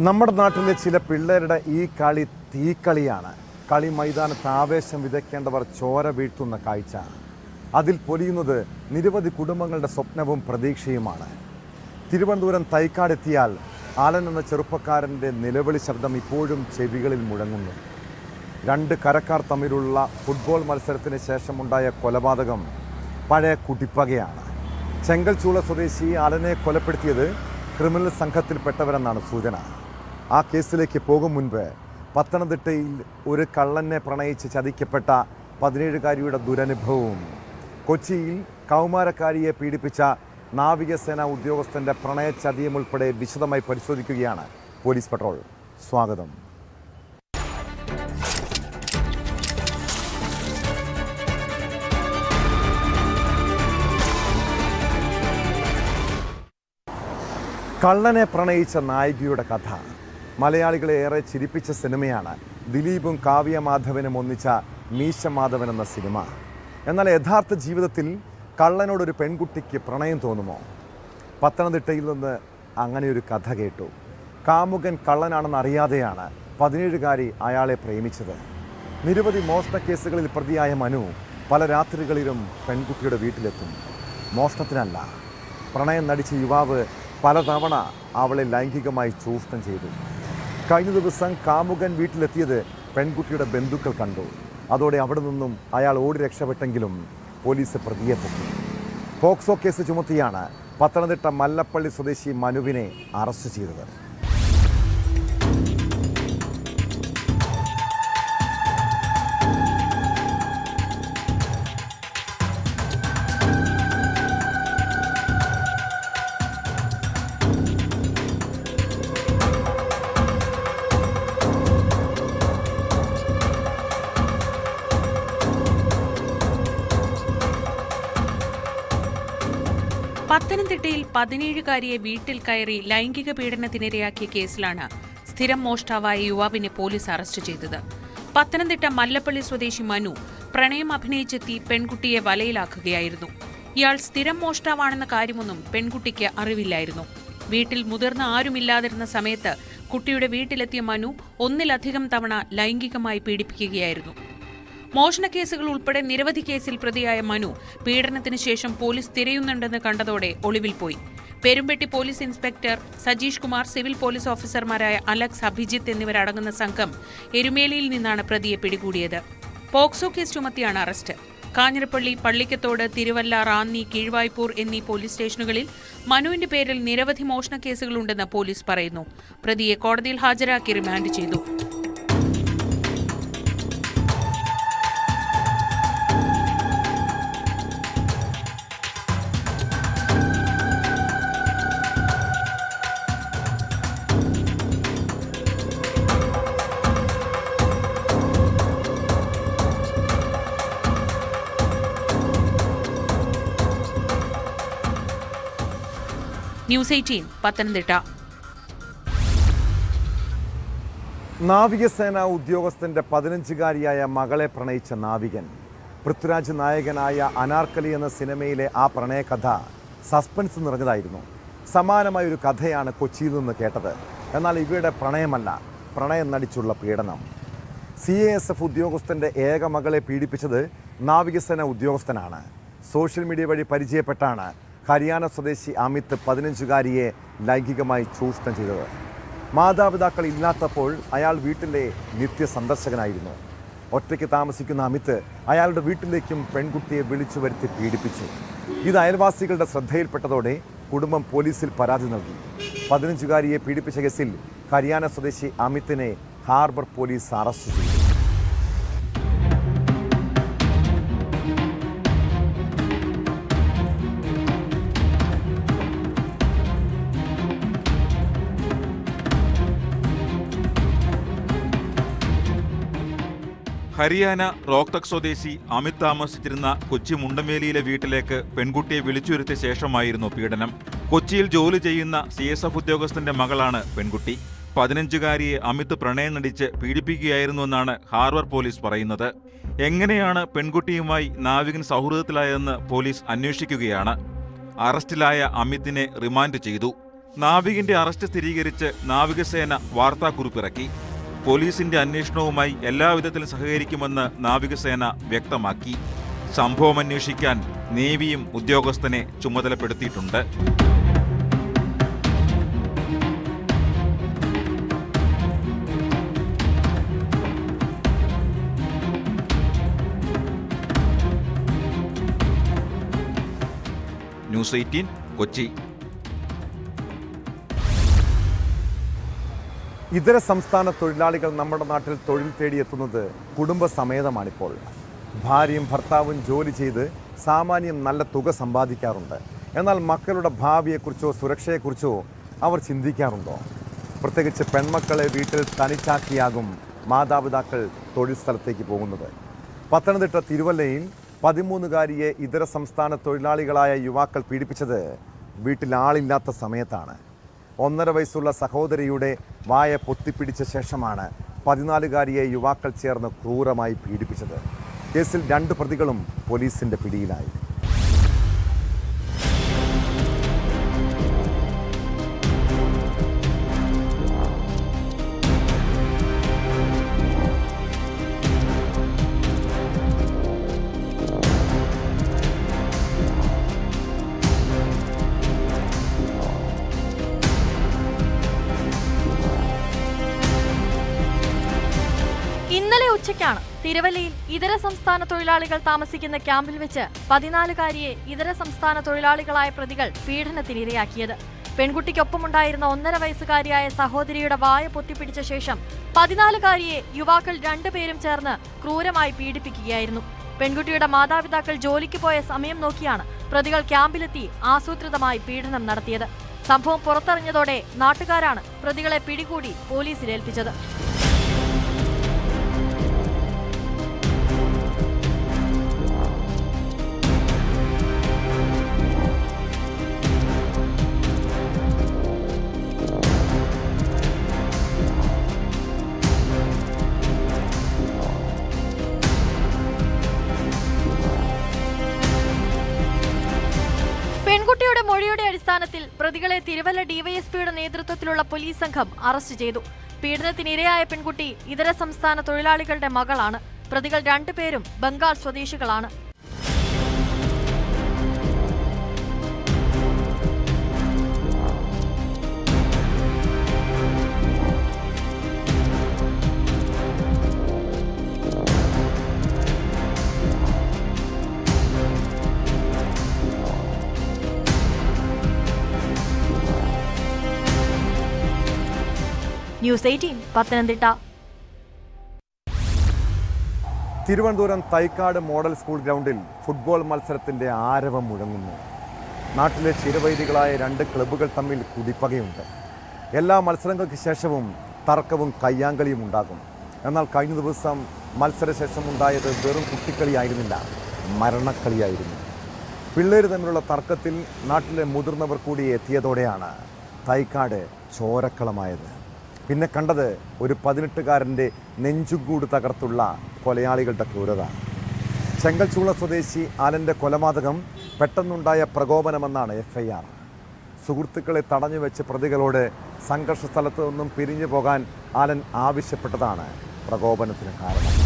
നമ്മുടെ നാട്ടിലെ ചില പിള്ളേരുടെ ഈ കളി തീക്കളിയാണ്. കളി മൈതാനത്ത് ആവേശം വിതയ്ക്കേണ്ടവർ ചോര വീഴ്ത്തുന്ന കാഴ്ച. അതിൽ പൊലിയുന്നത് നിരവധി കുടുംബങ്ങളുടെ സ്വപ്നവും പ്രതീക്ഷയുമാണ്. തിരുവനന്തപുരം തൈക്കാടെത്തിയാൽ ആലൻ എന്ന ചെറുപ്പക്കാരൻ്റെ നിലവിളി ശബ്ദം ഇപ്പോഴും ചെവികളിൽ മുഴങ്ങുന്നു. രണ്ട് കരക്കാർ തമ്മിലുള്ള ഫുട്ബോൾ മത്സരത്തിന് ശേഷമുണ്ടായ കൊലപാതകം പഴയ കുടിപ്പകയാണ്. ചെങ്കൽച്ചൂള സ്വദേശി ആലനെ കൊലപ്പെടുത്തിയത് ക്രിമിനൽ സംഘത്തിൽപ്പെട്ടവരെന്നാണ് സൂചന. ആ കേസിലേക്ക് പോകും മുൻപ് പത്തനംതിട്ടയിൽ ഒരു കള്ളനെ പ്രണയിച്ച് ചതിക്കപ്പെട്ട 17-കാരിയുടെ ദുരനുഭവവും കൊച്ചിയിൽ കൗമാരക്കാരിയെ പീഡിപ്പിച്ച നാവികസേനാ ഉദ്യോഗസ്ഥൻ്റെ പ്രണയചതിയും ഉൾപ്പെടെ വിശദമായി പരിശോധിക്കുകയാണ് പോലീസ് പട്രോൾ. സ്വാഗതം. കള്ളനെ പ്രണയിച്ച നായികയുടെ കഥ മലയാളികളെ ഏറെ ചിരിപ്പിച്ച സിനിമയാണ് ദിലീപും കാവ്യ മാധവനും ഒന്നിച്ച മീശ മാധവൻ എന്ന സിനിമ. എന്നാൽ യഥാർത്ഥ ജീവിതത്തിൽ കള്ളനോടൊരു പെൺകുട്ടിക്ക് പ്രണയം തോന്നുമോ? പത്തനംതിട്ടയിൽ നിന്ന് അങ്ങനെയൊരു കഥ കേട്ടു. കാമുകൻ കള്ളനാണെന്ന് അറിയാതെയാണ് 17-കാരി അയാളെ പ്രേമിച്ചത്. നിരവധി മോഷണ കേസുകളിൽ പ്രതിയായ മനു പല രാത്രികളിലും പെൺകുട്ടിയുടെ വീട്ടിലെത്തും. മോഷണത്തിനല്ല, പ്രണയം നടിച്ച യുവാവ് പലതവണ അവളെ ലൈംഗികമായി ചൂഷണം ചെയ്തു. കഴിഞ്ഞ ദിവസം കാമുകൻ വീട്ടിലെത്തിയത് പെൺകുട്ടിയുടെ ബന്ധുക്കൾ കണ്ടു. അതോടെ അവിടെ നിന്നും അയാൾ ഓടി രക്ഷപ്പെട്ടെങ്കിലും പോലീസ് പ്രതിയെ പൊക്കി. പോക്സോ കേസ് ചുമത്തിയാണ് പത്തനംതിട്ട മല്ലപ്പള്ളി സ്വദേശി മനുവിനെ അറസ്റ്റ് ചെയ്തത്. പത്തനംതിട്ടയിൽ 17-കാരിയെ വീട്ടിൽ കയറി ലൈംഗിക പീഡനത്തിനിരയാക്കിയ കേസിലാണ് സ്ഥിരം മോഷ്ടാവായ യുവാവിനെ പോലീസ് അറസ്റ്റ് ചെയ്തത്. പത്തനംതിട്ട മല്ലപ്പള്ളി സ്വദേശി മനു പ്രണയം അഭിനയിച്ചെത്തി പെൺകുട്ടിയെ വലയിലാക്കുകയായിരുന്നു. ഇയാൾ സ്ഥിരം മോഷ്ടാവാണെന്ന കാര്യമൊന്നും പെൺകുട്ടിക്ക് അറിവില്ലായിരുന്നു. വീട്ടിൽ മുതിർന്ന ആരുമില്ലാതിരുന്ന സമയത്ത് കുട്ടിയുടെ വീട്ടിലെത്തിയ മനു ഒന്നിലധികം തവണ ലൈംഗികമായി പീഡിപ്പിക്കുകയായിരുന്നു. മോഷണക്കേസുകൾ ഉൾപ്പെടെ നിരവധി കേസിൽ പ്രതിയായ മനു പീഡനത്തിന് ശേഷം പോലീസ് തിരയുന്നുണ്ടെന്ന് കണ്ടതോടെ ഒളിവിൽ പോയി. Perumpetty police inspector Sajeesh Kumar, civil police ഓഫീസർമാരായ അലക്സ്, അഭിജിത്ത് എന്നിവരടങ്ങുന്ന സംഘം എരുമേലിയിൽ നിന്നാണ് പ്രതിയെ പിടികൂടിയത്. പോക്സോ കേസ് ചുമത്തിയാണ് അറസ്റ്റ്. കാഞ്ഞിരപ്പള്ളി, പള്ളിക്കത്തോട്, തിരുവല്ല, റാന്നി, കീഴ്വായ്പൂർ എന്നീ പോലീസ് സ്റ്റേഷനുകളിൽ മനുവിന്റെ പേരിൽ നിരവധി മോഷണ കേസുകളുണ്ടെന്ന് പോലീസ് പറയുന്നു. പ്രതിയെ കോടതിയിൽ ഹാജരാക്കി റിമാൻഡ് ചെയ്തു. ന്യൂസ് 18 പത്തനംതിട്ട. നാവികസേനാ ഉദ്യോഗസ്ഥന്റെ 15-കാരിയായ മകളെ പ്രണയിച്ച നാവികൻ. പൃഥ്വിരാജ് നായകനായ അനാർക്കലി എന്ന സിനിമയിലെ ആ പ്രണയകഥ സസ്പെൻസ് നിറഞ്ഞതായിരുന്നു. സമാനമായൊരു കഥയാണ് കൊച്ചിയിൽ നിന്ന് കേട്ടത്. എന്നാൽ ഇവയുടെ പ്രണയമല്ല, പ്രണയം നടിച്ചുള്ള പീഡനം. CASF ഉദ്യോഗസ്ഥന്റെ ഏക മകളെ പീഡിപ്പിച്ചത് നാവികസേന ഉദ്യോഗസ്ഥനാണ്. സോഷ്യൽ മീഡിയ വഴി പരിചയപ്പെട്ടാണ് ഹരിയാന സ്വദേശി അമിത് 15-കാരിയെ ലൈംഗികമായി ചൂഷണം ചെയ്തത്. മാതാപിതാക്കൾ ഇല്ലാത്തപ്പോൾ അയാൾ വീട്ടിലെ നിത്യസന്ദർശകനായിരുന്നു. ഒറ്റയ്ക്ക് താമസിക്കുന്ന അമിത് അയാളുടെ വീട്ടിലേക്കും പെൺകുട്ടിയെ വിളിച്ചു വരുത്തി പീഡിപ്പിച്ചു. ഇത് അയൽവാസികളുടെ ശ്രദ്ധയിൽപ്പെട്ടതോടെ കുടുംബം പോലീസിൽ പരാതി നൽകി. 15-കാരിയെ പീഡിപ്പിച്ച കേസിൽ ഹരിയാന സ്വദേശി അമിത്തിനെ ഹാർബർ പോലീസ് അറസ്റ്റ് ചെയ്തു. ഹരിയാന റോഹ്തക് സ്വദേശി അമിത് താമസിച്ചിരുന്ന കൊച്ചി മുണ്ടമേലിയിലെ വീട്ടിലേക്ക് പെൺകുട്ടിയെ വിളിച്ചുവരുത്തിയ ശേഷമായിരുന്നു പീഡനം. കൊച്ചിയിൽ ജോലി ചെയ്യുന്ന CSF ഉദ്യോഗസ്ഥന്റെ മകളാണ് പെൺകുട്ടി. 15-കാരിയെ അമിത് പ്രണയം നടിച്ച് പീഡിപ്പിക്കുകയായിരുന്നുവെന്നാണ് ഹാർബർ പോലീസ് പറയുന്നത്. എങ്ങനെയാണ് പെൺകുട്ടിയുമായി നാവികൻ സൗഹൃദത്തിലായതെന്ന് പോലീസ് അന്വേഷിക്കുകയാണ്. അറസ്റ്റിലായ അമിതിനെ റിമാൻഡ് ചെയ്തു. നാവികന്റെ അറസ്റ്റ് സ്ഥിരീകരിച്ച് നാവികസേന വാർത്താക്കുറിപ്പിറക്കി. പോലീസിന്റെ അന്വേഷണവുമായി എല്ലാവിധത്തിലും സഹകരിക്കുമെന്ന് നാവികസേന വ്യക്തമാക്കി. സംഭവം അന്വേഷിക്കാൻ നേവിയും ഉദ്യോഗസ്ഥനെ ചുമതലപ്പെടുത്തിയിട്ടുണ്ട്. ന്യൂസ് 18 കൊച്ചി. ഇതര സംസ്ഥാന തൊഴിലാളികൾ നമ്മുടെ നാട്ടിൽ തൊഴിൽ തേടിയെത്തുന്നത് കുടുംബസമേതമാണിപ്പോൾ. ഭാര്യയും ഭർത്താവും ജോലി ചെയ്ത് സാമാന്യം നല്ല തുക സമ്പാദിക്കാറുണ്ട്. എന്നാൽ മക്കളുടെ ഭാവിയെക്കുറിച്ചോ സുരക്ഷയെക്കുറിച്ചോ അവർ ചിന്തിക്കാറുണ്ടോ? പ്രത്യേകിച്ച് പെൺമക്കളെ വീട്ടിൽ തനിച്ചാക്കിയാകും മാതാപിതാക്കൾ തൊഴിൽ സ്ഥലത്തേക്ക് പോകുന്നത്. പത്തനംതിട്ട തിരുവല്ലയിൽ 13കാരിയെ ഇതര സംസ്ഥാന തൊഴിലാളികളായ യുവാക്കൾ പീഡിപ്പിച്ചത് വീട്ടിൽ ആളില്ലാത്ത സമയത്താണ്. 1.5 വയസ്സുള്ള സഹോദരിയുടെ വായ പൊത്തിപ്പിടിച്ച ശേഷമാണ് 14കാരിയെ യുവാക്കൾ ചേർന്ന് ക്രൂരമായി പീഡിപ്പിച്ചത്. കേസിൽ 2 പ്രതികളും പോലീസിന്റെ പിടിയിലായി. ഇന്നലെ ഉച്ചയ്ക്കാണ് തിരുവല്ലയിൽ ഇതര സംസ്ഥാന തൊഴിലാളികൾ താമസിക്കുന്ന ക്യാമ്പിൽ വെച്ച് 14കാരിയെ ഇതര സംസ്ഥാന തൊഴിലാളികളായ പ്രതികൾ പീഡനത്തിനിരയാക്കിയത്. പെൺകുട്ടിക്കൊപ്പമുണ്ടായിരുന്ന 1.5 വയസ്സുകാരിയായ സഹോദരിയുടെ വായ പൊത്തിപ്പിടിച്ച ശേഷം 14കാരിയെ യുവാക്കൾ 2 പേരും ചേർന്ന് ക്രൂരമായി പീഡിപ്പിക്കുകയായിരുന്നു. പെൺകുട്ടിയുടെ മാതാപിതാക്കൾ ജോലിക്ക് പോയ സമയം നോക്കിയാണ് പ്രതികൾ ക്യാമ്പിലെത്തി ആസൂത്രിതമായി പീഡനം നടത്തിയത്. സംഭവം പുറത്തറിഞ്ഞതോടെ നാട്ടുകാരാണ് പ്രതികളെ പിടികൂടി പോലീസിലേൽപ്പിച്ചത്. പെൺകുട്ടിയുടെ മൊഴിയുടെ അടിസ്ഥാനത്തിൽ പ്രതികളെ തിരുവല്ല ഡിവൈഎസ്പിയുടെ നേതൃത്വത്തിലുള്ള പോലീസ് സംഘം അറസ്റ്റ് ചെയ്തു. പീഡനത്തിനിരയായ പെൺകുട്ടി ഇതര സംസ്ഥാന തൊഴിലാളികളുടെ മകളാണ്. പ്രതികൾ 2 പേരും ബംഗാൾ സ്വദേശികളാണ്. News 18 Pathanamthitta. Thiruvananthapuram Thycaud model school ഗ്രൗണ്ടിൽ ഫുട്ബോൾ മത്സരത്തിൻ്റെ ആരവം മുഴങ്ങുന്നു. നാട്ടിലെ ചിരവൈരികളായ 2 ക്ലബ്ബുകൾ തമ്മിൽ കുടിപ്പകയുണ്ട്. എല്ലാ മത്സരങ്ങൾക്ക് ശേഷവും തർക്കവും കയ്യാങ്കളിയും ഉണ്ടാകും. എന്നാൽ കഴിഞ്ഞ ദിവസം മത്സരശേഷം ഉണ്ടായത് വെറും കുട്ടിക്കളിയായിരുന്നില്ല, മരണക്കളിയായിരുന്നു. പിള്ളേർ തമ്മിലുള്ള തർക്കത്തിൽ നാട്ടിലെ മുതിർന്നവർ കൂടി എത്തിയതോടെയാണ് തൈക്കാട് ചോരക്കളമായത്. പിന്നെ കണ്ടത് ഒരു 18കാരൻ്റെ നെഞ്ചുകൂട് തകർത്തുള്ള കൊലയാളികളുടെ ക്രൂരത. ചെങ്കൽച്ചൂള സ്വദേശി ആലൻ്റെ കൊലപാതകം പെട്ടെന്നുണ്ടായ പ്രകോപനമെന്നാണ് FIR. സുഹൃത്തുക്കളെ തടഞ്ഞുവെച്ച് പ്രതികളോട് സംഘർഷ സ്ഥലത്ത് നിന്നും പിരിഞ്ഞു പോകാൻ ആലൻ ആവശ്യപ്പെട്ടതാണ് പ്രകോപനത്തിന് കാരണം.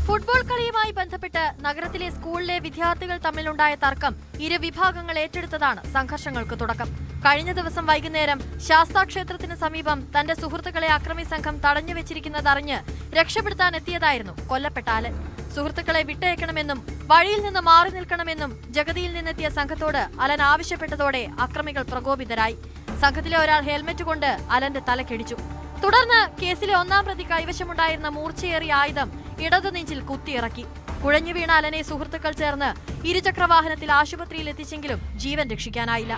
ഫുട്ബോൾ കളിയുമായി ബന്ധപ്പെട്ട് നഗരത്തിലെ സ്കൂളിലെ വിദ്യാർത്ഥികൾ തമ്മിലുണ്ടായ തർക്കം ഇരു വിഭാഗങ്ങൾ ഏറ്റെടുത്തതാണ് സംഘർഷങ്ങൾക്ക് തുടക്കം. കഴിഞ്ഞ ദിവസം വൈകുന്നേരം ശാസ്താക്ഷേത്രത്തിന് സമീപം തന്റെ സുഹൃത്തുക്കളെ അക്രമി സംഘം തടഞ്ഞുവെച്ചിരിക്കുന്നതറിഞ്ഞ് രക്ഷപ്പെടുത്താനെത്തിയതായിരുന്നു കൊല്ലപ്പെട്ട ആലൻ. സുഹൃത്തുക്കളെ വിട്ടയക്കണമെന്നും വഴിയിൽ നിന്ന് മാറി നിൽക്കണമെന്നും ജഗതിയിൽ നിന്നെത്തിയ സംഘത്തോട് അലൻ ആവശ്യപ്പെട്ടതോടെ അക്രമികൾ പ്രകോപിതരായി. സംഘത്തിലെ ഒരാൾ ഹെൽമറ്റ് കൊണ്ട് അലന്റെ തലക്കിടിച്ചു. തുടർന്ന് കേസിലെ 1-ാം പ്രതി കൈവശമുണ്ടായിരുന്ന മൂർച്ചയേറിയ ആയുധം ഇടതു നെഞ്ചിൽ കുത്തിയിറക്കി. കുഴഞ്ഞു വീണ അലനെ സുഹൃത്തുക്കൾ ചേർന്ന് ഇരുചക്രവാഹനത്തിൽ ആശുപത്രിയിൽ എത്തിച്ചെങ്കിലും ജീവൻ രക്ഷിക്കാനായില്ല.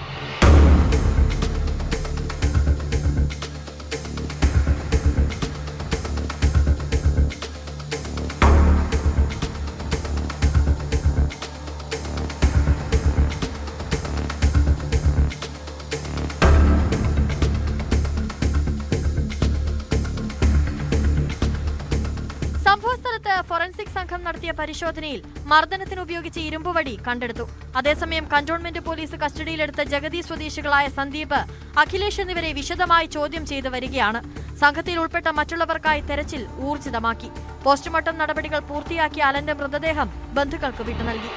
സംഘം നടത്തിയ പരിശോധനയിൽ മർദ്ദനത്തിന് ഉപയോഗിച്ച ഇരുമ്പുവടി കണ്ടെടുത്തു. അതേസമയം കന്റോൺമെന്റ് പോലീസ് കസ്റ്റഡിയിലെടുത്ത ജഗതി സ്വദേശികളായ സന്ദീപ്, അഖിലേഷ് എന്നിവരെ വിശദമായി ചോദ്യം ചെയ്തു വരികയാണ്. സംഘത്തിൽ ഉൾപ്പെട്ട മറ്റുള്ളവർക്കായി തെരച്ചിൽ ഊർജിതമാക്കി. പോസ്റ്റ്മോർട്ടം നടപടികൾ പൂർത്തിയാക്കിയ അലന്റെ മൃതദേഹം ബന്ധുക്കൾക്ക് വിട്ടു നൽകി.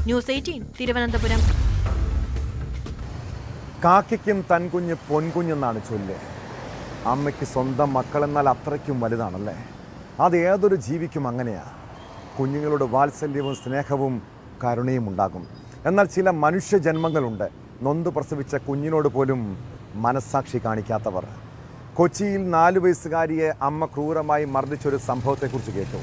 ന്യൂസ് 18 തിരുവനന്തപുരം. കാക്കയ്ക്കും തൻകുഞ്ഞ് പൊൻകുഞ്ഞെന്നാണ് ചൊല്ല്. അമ്മയ്ക്ക് സ്വന്തം മക്കളെന്നാൽ അത്രയ്ക്കും വലുതാണല്ലേ. അത് ഏതൊരു ജീവിക്കും അങ്ങനെയാ. കുഞ്ഞുങ്ങളോട് വാത്സല്യവും സ്നേഹവും കരുണയും ഉണ്ടാകും. എന്നാൽ ചില മനുഷ്യജന്മങ്ങളുണ്ട്, നൊന്ത് പ്രസവിച്ച കുഞ്ഞിനോട് പോലും മനസ്സാക്ഷി കാണിക്കാത്തവർ. കൊച്ചിയിൽ 4 വയസ്സുകാരിയെ അമ്മ ക്രൂരമായി മർദ്ദിച്ചൊരു സംഭവത്തെക്കുറിച്ച് കേട്ടു.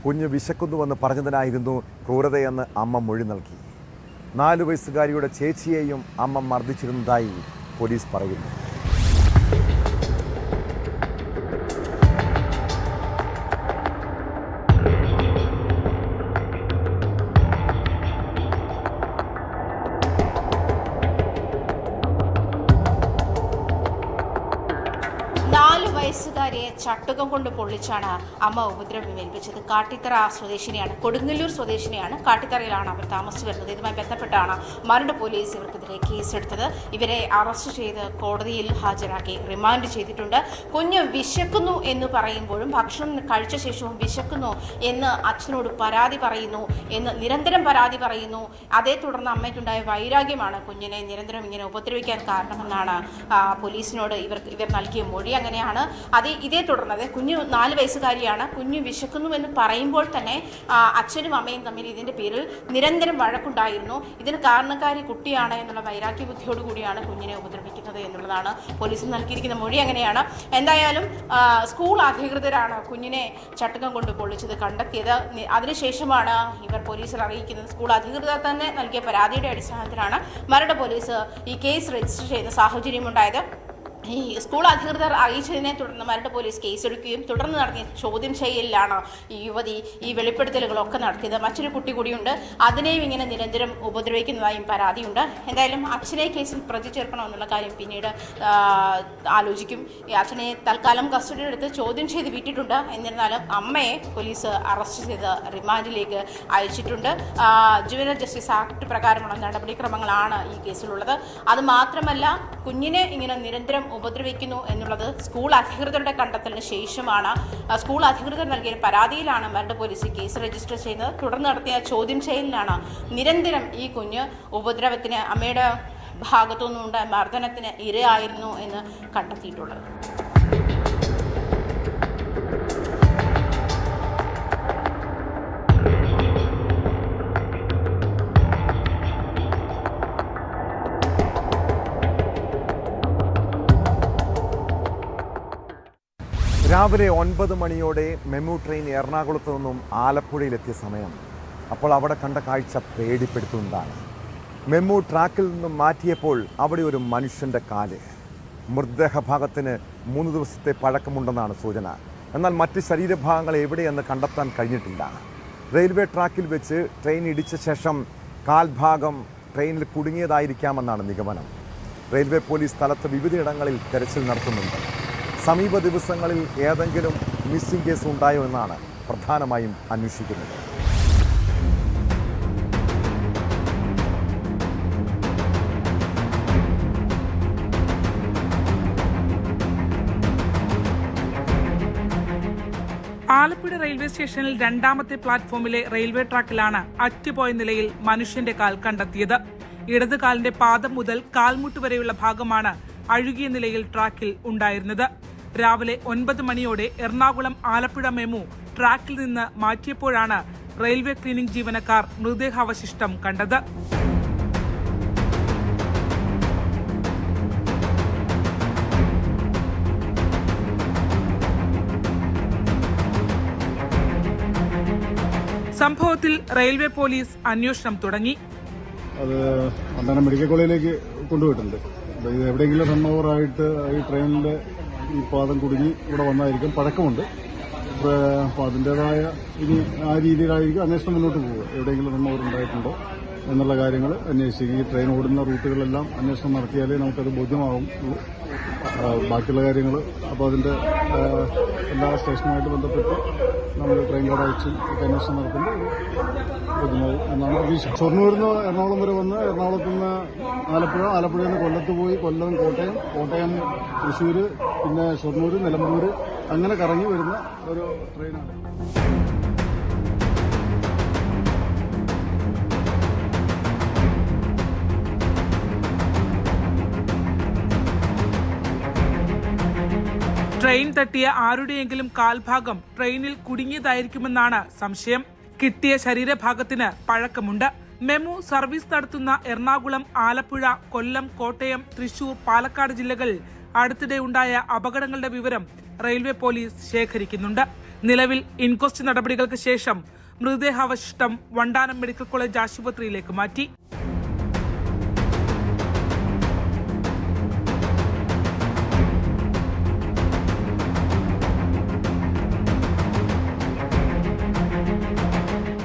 കുഞ്ഞ് വിശക്കുന്നുവെന്ന് പറഞ്ഞതിനായിരുന്നു ക്രൂരതയെന്ന് അമ്മ മൊഴി നൽകി. 4 വയസ്സുകാരിയുടെ ചേച്ചിയെയും അമ്മ മർദ്ദിച്ചിരുന്നതായി പോലീസ് പറയുന്നു. വയസ്സുകാരിയെ ചട്ടുകം കൊണ്ട് പൊള്ളിച്ചാണ് അമ്മ ഉപദ്രവം ഏൽപ്പിച്ചത്. കാട്ടിത്തറ സ്വദേശിനിയാണ്, കൊടുങ്ങല്ലൂർ സ്വദേശിനിയാണ്. കാട്ടിത്തറയിലാണ് അവർ താമസിച്ചു വരുന്നത്. ഇതുമായി ബന്ധപ്പെട്ടാണ് മരട് പോലീസ് ഇവർക്കെതിരെ കേസെടുത്തത്. ഇവരെ അറസ്റ്റ് ചെയ്ത് കോടതിയിൽ ഹാജരാക്കി റിമാൻഡ് ചെയ്തിട്ടുണ്ട്. കുഞ്ഞ് വിശക്കുന്നു എന്ന് പറയുമ്പോഴും ഭക്ഷണം കഴിച്ച ശേഷവും വിശക്കുന്നു എന്ന് അച്ഛനോട് പരാതി പറയുന്നു എന്ന് നിരന്തരം പരാതി പറയുന്നു. അതേ തുടർന്ന് അമ്മയ്ക്കുണ്ടായ വൈരാഗ്യമാണ് കുഞ്ഞിനെ നിരന്തരം ഇങ്ങനെ ഉപദ്രവിക്കാൻ കാരണമെന്നാണ് പോലീസിനോട് ഇവർ നൽകിയ മൊഴി. അങ്ങനെയാണ് ഇതേ തുടർന്നത്. കുഞ്ഞ് 4 വയസ്സുകാരിയാണ്. കുഞ്ഞ് വിശക്കുന്നു എന്ന് പറയുമ്പോൾ തന്നെ അച്ഛനും അമ്മയും തമ്മിൽ ഇതിൻ്റെ പേരിൽ നിരന്തരം വഴക്കുണ്ടായിരുന്നു. ഇതിന് കാരണക്കാരി കുട്ടിയാണ് എന്നുള്ള വൈരാഗ്യ ബുദ്ധിയോട് കൂടിയാണ് കുഞ്ഞിനെ ഉപദ്രവിക്കുന്നത് എന്നുള്ളതാണ് പോലീസിന് നൽകിയിരിക്കുന്ന മൊഴി. അങ്ങനെയാണ്. എന്തായാലും സ്കൂൾ അധികൃതരാണ് കുഞ്ഞിനെ ചട്ടുകം കൊണ്ട് പൊള്ളിച്ചത് കണ്ടെത്തിയത്. അതിനുശേഷമാണ് ഇവർ പോലീസിൽ അറിയിക്കുന്നത്. സ്കൂൾ അധികൃതർ തന്നെ നൽകിയ പരാതിയുടെ അടിസ്ഥാനത്തിലാണ് മരട് പോലീസ് ഈ കേസ് രജിസ്റ്റർ ചെയ്യുന്ന സാഹചര്യമുണ്ടായത്. ഈ സ്കൂൾ അധികൃതർ അറിയിച്ചതിനെ തുടർന്ന് മരട് പോലീസ് കേസെടുക്കുകയും തുടർന്ന് നടത്തിയ ചോദ്യം ചെയ്യലിലാണ് ഈ യുവതി ഈ വെളിപ്പെടുത്തലുകളൊക്കെ നടത്തിയത്. മറ്റൊരു കുട്ടി കൂടിയുണ്ട്, അതിനെയും ഇങ്ങനെ നിരന്തരം ഉപദ്രവിക്കുന്നതായും പരാതിയുണ്ട്. എന്തായാലും അച്ഛനെ കേസിൽ പ്രതി ചേർക്കണമെന്നുള്ള കാര്യം പിന്നീട് ആലോചിക്കും. ഈ അച്ഛനെ തൽക്കാലം കസ്റ്റഡിയിലെടുത്ത് ചോദ്യം ചെയ്ത് വിട്ടിട്ടുണ്ട്. എന്നിരുന്നാലും അമ്മയെ പോലീസ് അറസ്റ്റ് ചെയ്ത് റിമാൻഡിലേക്ക് അയച്ചിട്ടുണ്ട്. ജുവനൽ ജസ്റ്റിസ് ആക്ട് പ്രകാരമുള്ള നടപടിക്രമങ്ങളാണ് ഈ കേസിലുള്ളത്. അത് മാത്രമല്ല, കുഞ്ഞിനെ ഇങ്ങനെ നിരന്തരം ഉപദ്രവിക്കുന്നു എന്നുള്ളത് സ്കൂൾ അധികൃതരുടെ കണ്ടെത്തലിന് ശേഷമാണ്. സ്കൂൾ അധികൃതർ നൽകിയ പരാതിയിലാണ് മരട് പോലീസ് കേസ് രജിസ്റ്റർ ചെയ്യുന്നത്. തുടർന്ന് നടത്തിയ ചോദ്യം ചെയ്യലിലാണ് നിരന്തരം ഈ കുഞ്ഞ് ഉപദ്രവത്തിന് അമ്മയുടെ ഭാഗത്തുനിന്നുണ്ടായ മർദ്ദനത്തിന് ഇരയായിരുന്നു എന്ന് കണ്ടെത്തിയിട്ടുള്ളത്. രാവിലെ 9 മണിയോടെ മെമു ട്രെയിൻ എറണാകുളത്ത് നിന്നും ആലപ്പുഴയിലെത്തിയ സമയം. അപ്പോൾ അവിടെ കണ്ട കാഴ്ച പേടിപ്പെടുത്തുന്നതാണ്. മെമു ട്രാക്കിൽ നിന്നും മാറ്റിയപ്പോൾ അവിടെ ഒരു മനുഷ്യൻ്റെ കാല്. മൃതദേഹഭാഗത്തിന് 3 ദിവസത്തെ പഴക്കമുണ്ടെന്നാണ് സൂചന. എന്നാൽ മറ്റ് ശരീരഭാഗങ്ങൾ എവിടെയെന്ന് കണ്ടെത്താൻ കഴിഞ്ഞിട്ടില്ല. റെയിൽവേ ട്രാക്കിൽ വെച്ച് ട്രെയിൻ ഇടിച്ച ശേഷം കാൽഭാഗം ട്രെയിനിൽ കുടുങ്ങിയതായിരിക്കാമെന്നാണ് നിഗമനം. റെയിൽവേ പോലീസ് സ്ഥലത്ത് വിവിധയിടങ്ങളിൽ തെരച്ചിൽ നടത്തുന്നുണ്ട്. സമീപ ദിവസങ്ങളിൽ ഏതെങ്കിലും മിസ്സിംഗ് കേസ് ഉണ്ടായോ എന്നാണ് പ്രധാനമായും അന്വേഷിക്കുന്നത്. ആലപ്പുഴ റെയിൽവേ സ്റ്റേഷനിൽ 2ാമത്തെ പ്ലാറ്റ്ഫോമിലെ റെയിൽവേ ട്രാക്കിലാണ് അറ്റുപോയ നിലയിൽ മനുഷ്യന്റെ കാൽ കണ്ടെത്തിയത്. ഇടത് കാലിന്റെ പാദം മുതൽ കാൽമുട്ട് വരെയുള്ള ഭാഗമാണ് അഴുകിയ നിലയിൽ ട്രാക്കിൽ ഉണ്ടായിരുന്നത്. രാവിലെ 9 മണിയോടെ എറണാകുളം ആലപ്പുഴ മെമു ട്രാക്കിൽ നിന്ന് മാറ്റിയപ്പോഴാണ് റെയിൽവേ ക്ലീനിംഗ് ജീവനക്കാർ മൃതദേഹാവശിഷ്ടം കണ്ടത്. സംഭവത്തിൽ റെയിൽവേ പോലീസ് അന്വേഷണം തുടങ്ങി. അത് അന്താനം മെഡിക്കൽ കോളേജിലേക്ക് കൊണ്ടുപോയിട്ടുണ്ട്. ഇത് എവിടെയെങ്കിലും റൺ ഓവറായിട്ട് ഈ ട്രെയിനിൻ്റെ ഈ പാദം കുടുങ്ങി ഇവിടെ വന്നായിരിക്കും, പഴക്കമുണ്ട്. അപ്പോൾ അതിൻ്റേതായ ഇനി ആ രീതിയിലായിരിക്കും അന്വേഷണം മുന്നോട്ട് പോകുക. എവിടെയെങ്കിലും റൺ ഓവർ ഉണ്ടായിട്ടുണ്ടോ എന്നുള്ള കാര്യങ്ങൾ അന്വേഷിക്കും. ഈ ട്രെയിൻ ഓടുന്ന റൂട്ടുകളെല്ലാം അന്വേഷണം നടത്തിയാലേ നമുക്കത് ബോധ്യമാവുള്ളൂ. ബാക്കിയുള്ള കാര്യങ്ങൾ അപ്പോൾ അതിൻ്റെ എല്ലാ സ്റ്റേഷനുമായിട്ട് ബന്ധപ്പെട്ട് നമ്മൾ ട്രെയിൻ കാർഡ് അയച്ചും ഒക്കെ അന്വേഷണം നടത്തുമ്പോൾ ബോധ്യമാവും എന്നാണ് പ്രതീക്ഷ. ഷൊർണൂരിൽ നിന്ന് എറണാകുളം വരെ വന്ന് എറണാകുളത്ത് നിന്ന് ആലപ്പുഴയിൽ നിന്ന് കൊല്ലത്ത് പോയി, കൊല്ലം, കോട്ടയം, തൃശ്ശൂർ, പിന്നെ ഷൊർണൂർ, നിലമ്പൂർ അങ്ങനെ കറങ്ങി വരുന്ന ഒരു ട്രെയിനാണ്. ട്രെയിൻ തട്ടിയ ആരുടെയെങ്കിലും കാൽഭാഗം ട്രെയിനിൽ കുടുങ്ങിയതായിരിക്കുമെന്നാണ് സംശയം. കിട്ടിയ ശരീരഭാഗത്തിന് പഴക്കമുണ്ട്. മെമു സർവീസ് നടത്തുന്ന എറണാകുളം, ആലപ്പുഴ, കൊല്ലം, കോട്ടയം, തൃശൂർ, പാലക്കാട് ജില്ലകളിൽ അടുത്തിടെ ഉണ്ടായ അപകടങ്ങളുടെ വിവരം റെയിൽവേ പോലീസ് ശേഖരിക്കുന്നുണ്ട്. നിലവിൽ ഇൻക്വസ്റ്റ് നടപടികൾക്ക് ശേഷം മൃതദേഹാവശിഷ്ടം വണ്ടാനം മെഡിക്കൽ കോളേജ് ആശുപത്രിയിലേക്ക് മാറ്റി.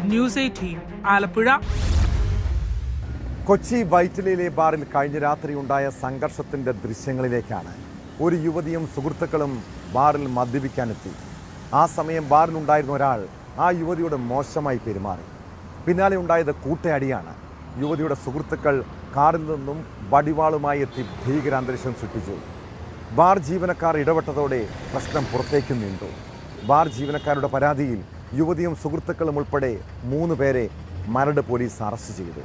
ന്യൂസ് 18 ആലപ്പുഴ. കൊച്ചി വൈറ്റിലയിലെ ബാറിൽ കഴിഞ്ഞ രാത്രി ഉണ്ടായ സംഘർഷത്തിന്റെ ദൃശ്യങ്ങളിലേക്കാണ്. ഒരു യുവതിയും സുഹൃത്തുക്കളും ബാറിൽ മദ്യപിക്കാനെത്തി. ആ സമയം ബാറിലുണ്ടായിരുന്ന ഒരാൾ ആ യുവതിയോട് മോശമായി പെരുമാറി. പിന്നാലെ ഉണ്ടായത് കൂട്ടയടിയാണ്. യുവതിയുടെ സുഹൃത്തുക്കൾ കാറിൽ നിന്നും വടിവാളുമായി എത്തി ഭീകരാന്തരീക്ഷം സൃഷ്ടിച്ചു. ബാർ ജീവനക്കാർ ഇടപെട്ടതോടെ പ്രശ്നം പുറത്തേക്ക് നീണ്ടു. ബാർ ജീവനക്കാരുടെ പരാതിയിൽ യുവതിയും സുഹൃത്തുക്കളും ഉൾപ്പെടെ 3 പേരെ മരട് പോലീസ് അറസ്റ്റ് ചെയ്തു.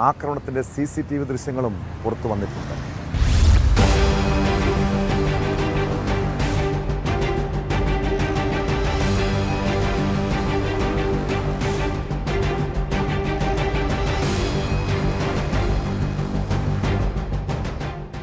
ആക്രമണത്തിന്റെ CCTV ദൃശ്യങ്ങളും പുറത്തു വന്നിട്ടുണ്ട്.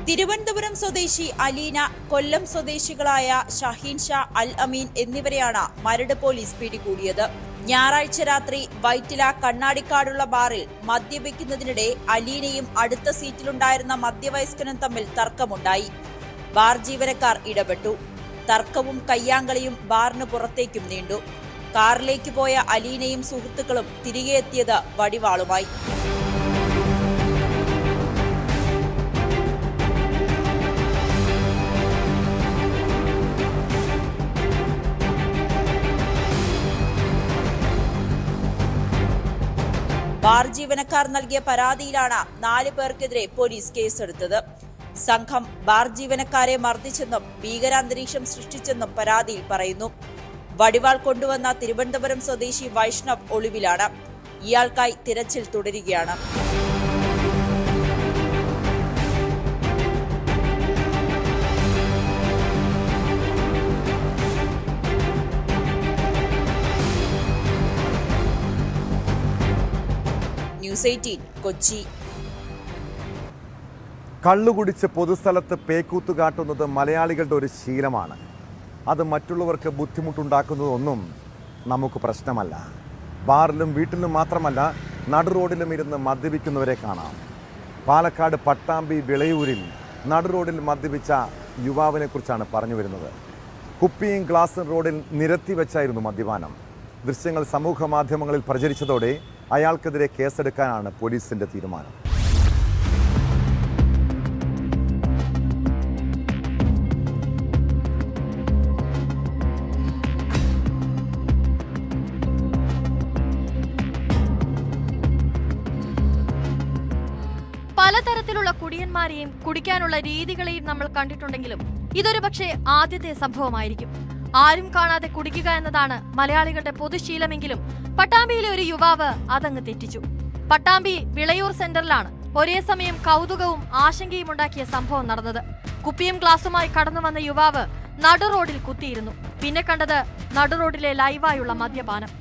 തിരുവനന്തപുരം സ്വദേശി അലീന, കൊല്ലം സ്വദേശികളായ ഷഹീൻ ഷാ, അൽ അമീൻ എന്നിവരെയാണ് മരട് പോലീസ് പിടികൂടിയത്. ഞായറാഴ്ച രാത്രി വൈറ്റില കണ്ണാടിക്കാടുള്ള ബാറിൽ മദ്യപിക്കുന്നതിനിടെ അലീനയും അടുത്ത സീറ്റിലുണ്ടായിരുന്ന മധ്യവയസ്കനും തമ്മിൽ തർക്കമുണ്ടായി. ബാർ ജീവനക്കാർ ഇടപെട്ടു. തർക്കവും കയ്യാങ്കളിയും ബാറിന് പുറത്തേക്കും നീണ്ടു. കാറിലേക്ക് പോയ അലീനയും സുഹൃത്തുക്കളും തിരികെ എത്തിയത് വടിവാളുമായി. ബാർ ജീവനക്കാർ നൽകിയ പരാതിയിലാണ് 4 പേർക്കെതിരെ പോലീസ് കേസെടുത്തത്. സംഘം ബാർ ജീവനക്കാരെ മർദ്ദിച്ചെന്നും ഭീകരാന്തരീക്ഷം സൃഷ്ടിച്ചെന്നും പരാതിയിൽ പറയുന്നു. വടിവാൾ കൊണ്ടുവന്ന തിരുവനന്തപുരം സ്വദേശി വൈഷ്ണവ് ഒളിവിലാണ്. ഇയാൾക്കായി തിരച്ചിൽ തുടരുകയാണ്. ന്യൂസ് 18 കൊച്ചി. കള്ളുകുടിച്ച് പൊതുസ്ഥലത്ത് പേക്കൂത്ത് കാട്ടുന്നത് മലയാളികളുടെ ഒരു ശീലമാണ്. അത് മറ്റുള്ളവർക്ക് ബുദ്ധിമുട്ടുണ്ടാക്കുന്നതൊന്നും നമുക്ക് പ്രശ്നമല്ല. ബാറിലും വീട്ടിലും മാത്രമല്ല, നടുറോഡിലും ഇരുന്ന് മദ്യപിക്കുന്നവരെ കാണാം. പാലക്കാട് പട്ടാമ്പി വിളയൂരിൽ നടുറോഡിൽ മദ്യപിച്ച യുവാവിനെ കുറിച്ചാണ് പറഞ്ഞു വരുന്നത്. കുപ്പിയും ഗ്ലാസും റോഡിൽ നിരത്തി വെച്ചായിരുന്നു മദ്യപാനം. ദൃശ്യങ്ങൾ സമൂഹ മാധ്യമങ്ങളിൽ പ്രചരിച്ചതോടെ അയാൾക്കെതിരെ കേസെടുക്കാനാണ് പോലീസിന്റെ തീരുമാനം. പലതരത്തിലുള്ള കുടിയന്മാരെയും കുടിക്കാനുള്ള രീതികളെയും നമ്മൾ കണ്ടിട്ടുണ്ടെങ്കിലും ഇതൊരു പക്ഷേ ആദ്യത്തെ സംഭവമായിരിക്കും. ആരും കാണാതെ കുടിക്കുക എന്നതാണ് മലയാളികളുടെ പൊതുശീലമെങ്കിലും പട്ടാമ്പിയിലെ ഒരു യുവാവ് അതങ്ങ് തെറ്റിച്ചു. പട്ടാമ്പി വിളയൂർ സെന്ററിലാണ് ഒരേ സമയം കൗതുകവും ആശങ്കയും ഉണ്ടാക്കിയ സംഭവം നടന്നത്. കുപ്പിയും ഗ്ലാസുമായി കടന്നു വന്ന യുവാവ് നടുറോഡിൽ കുത്തിയിരുന്നു. പിന്നെ കണ്ടത് നടുറോഡിലെ ലൈവായുള്ള മദ്യപാനം.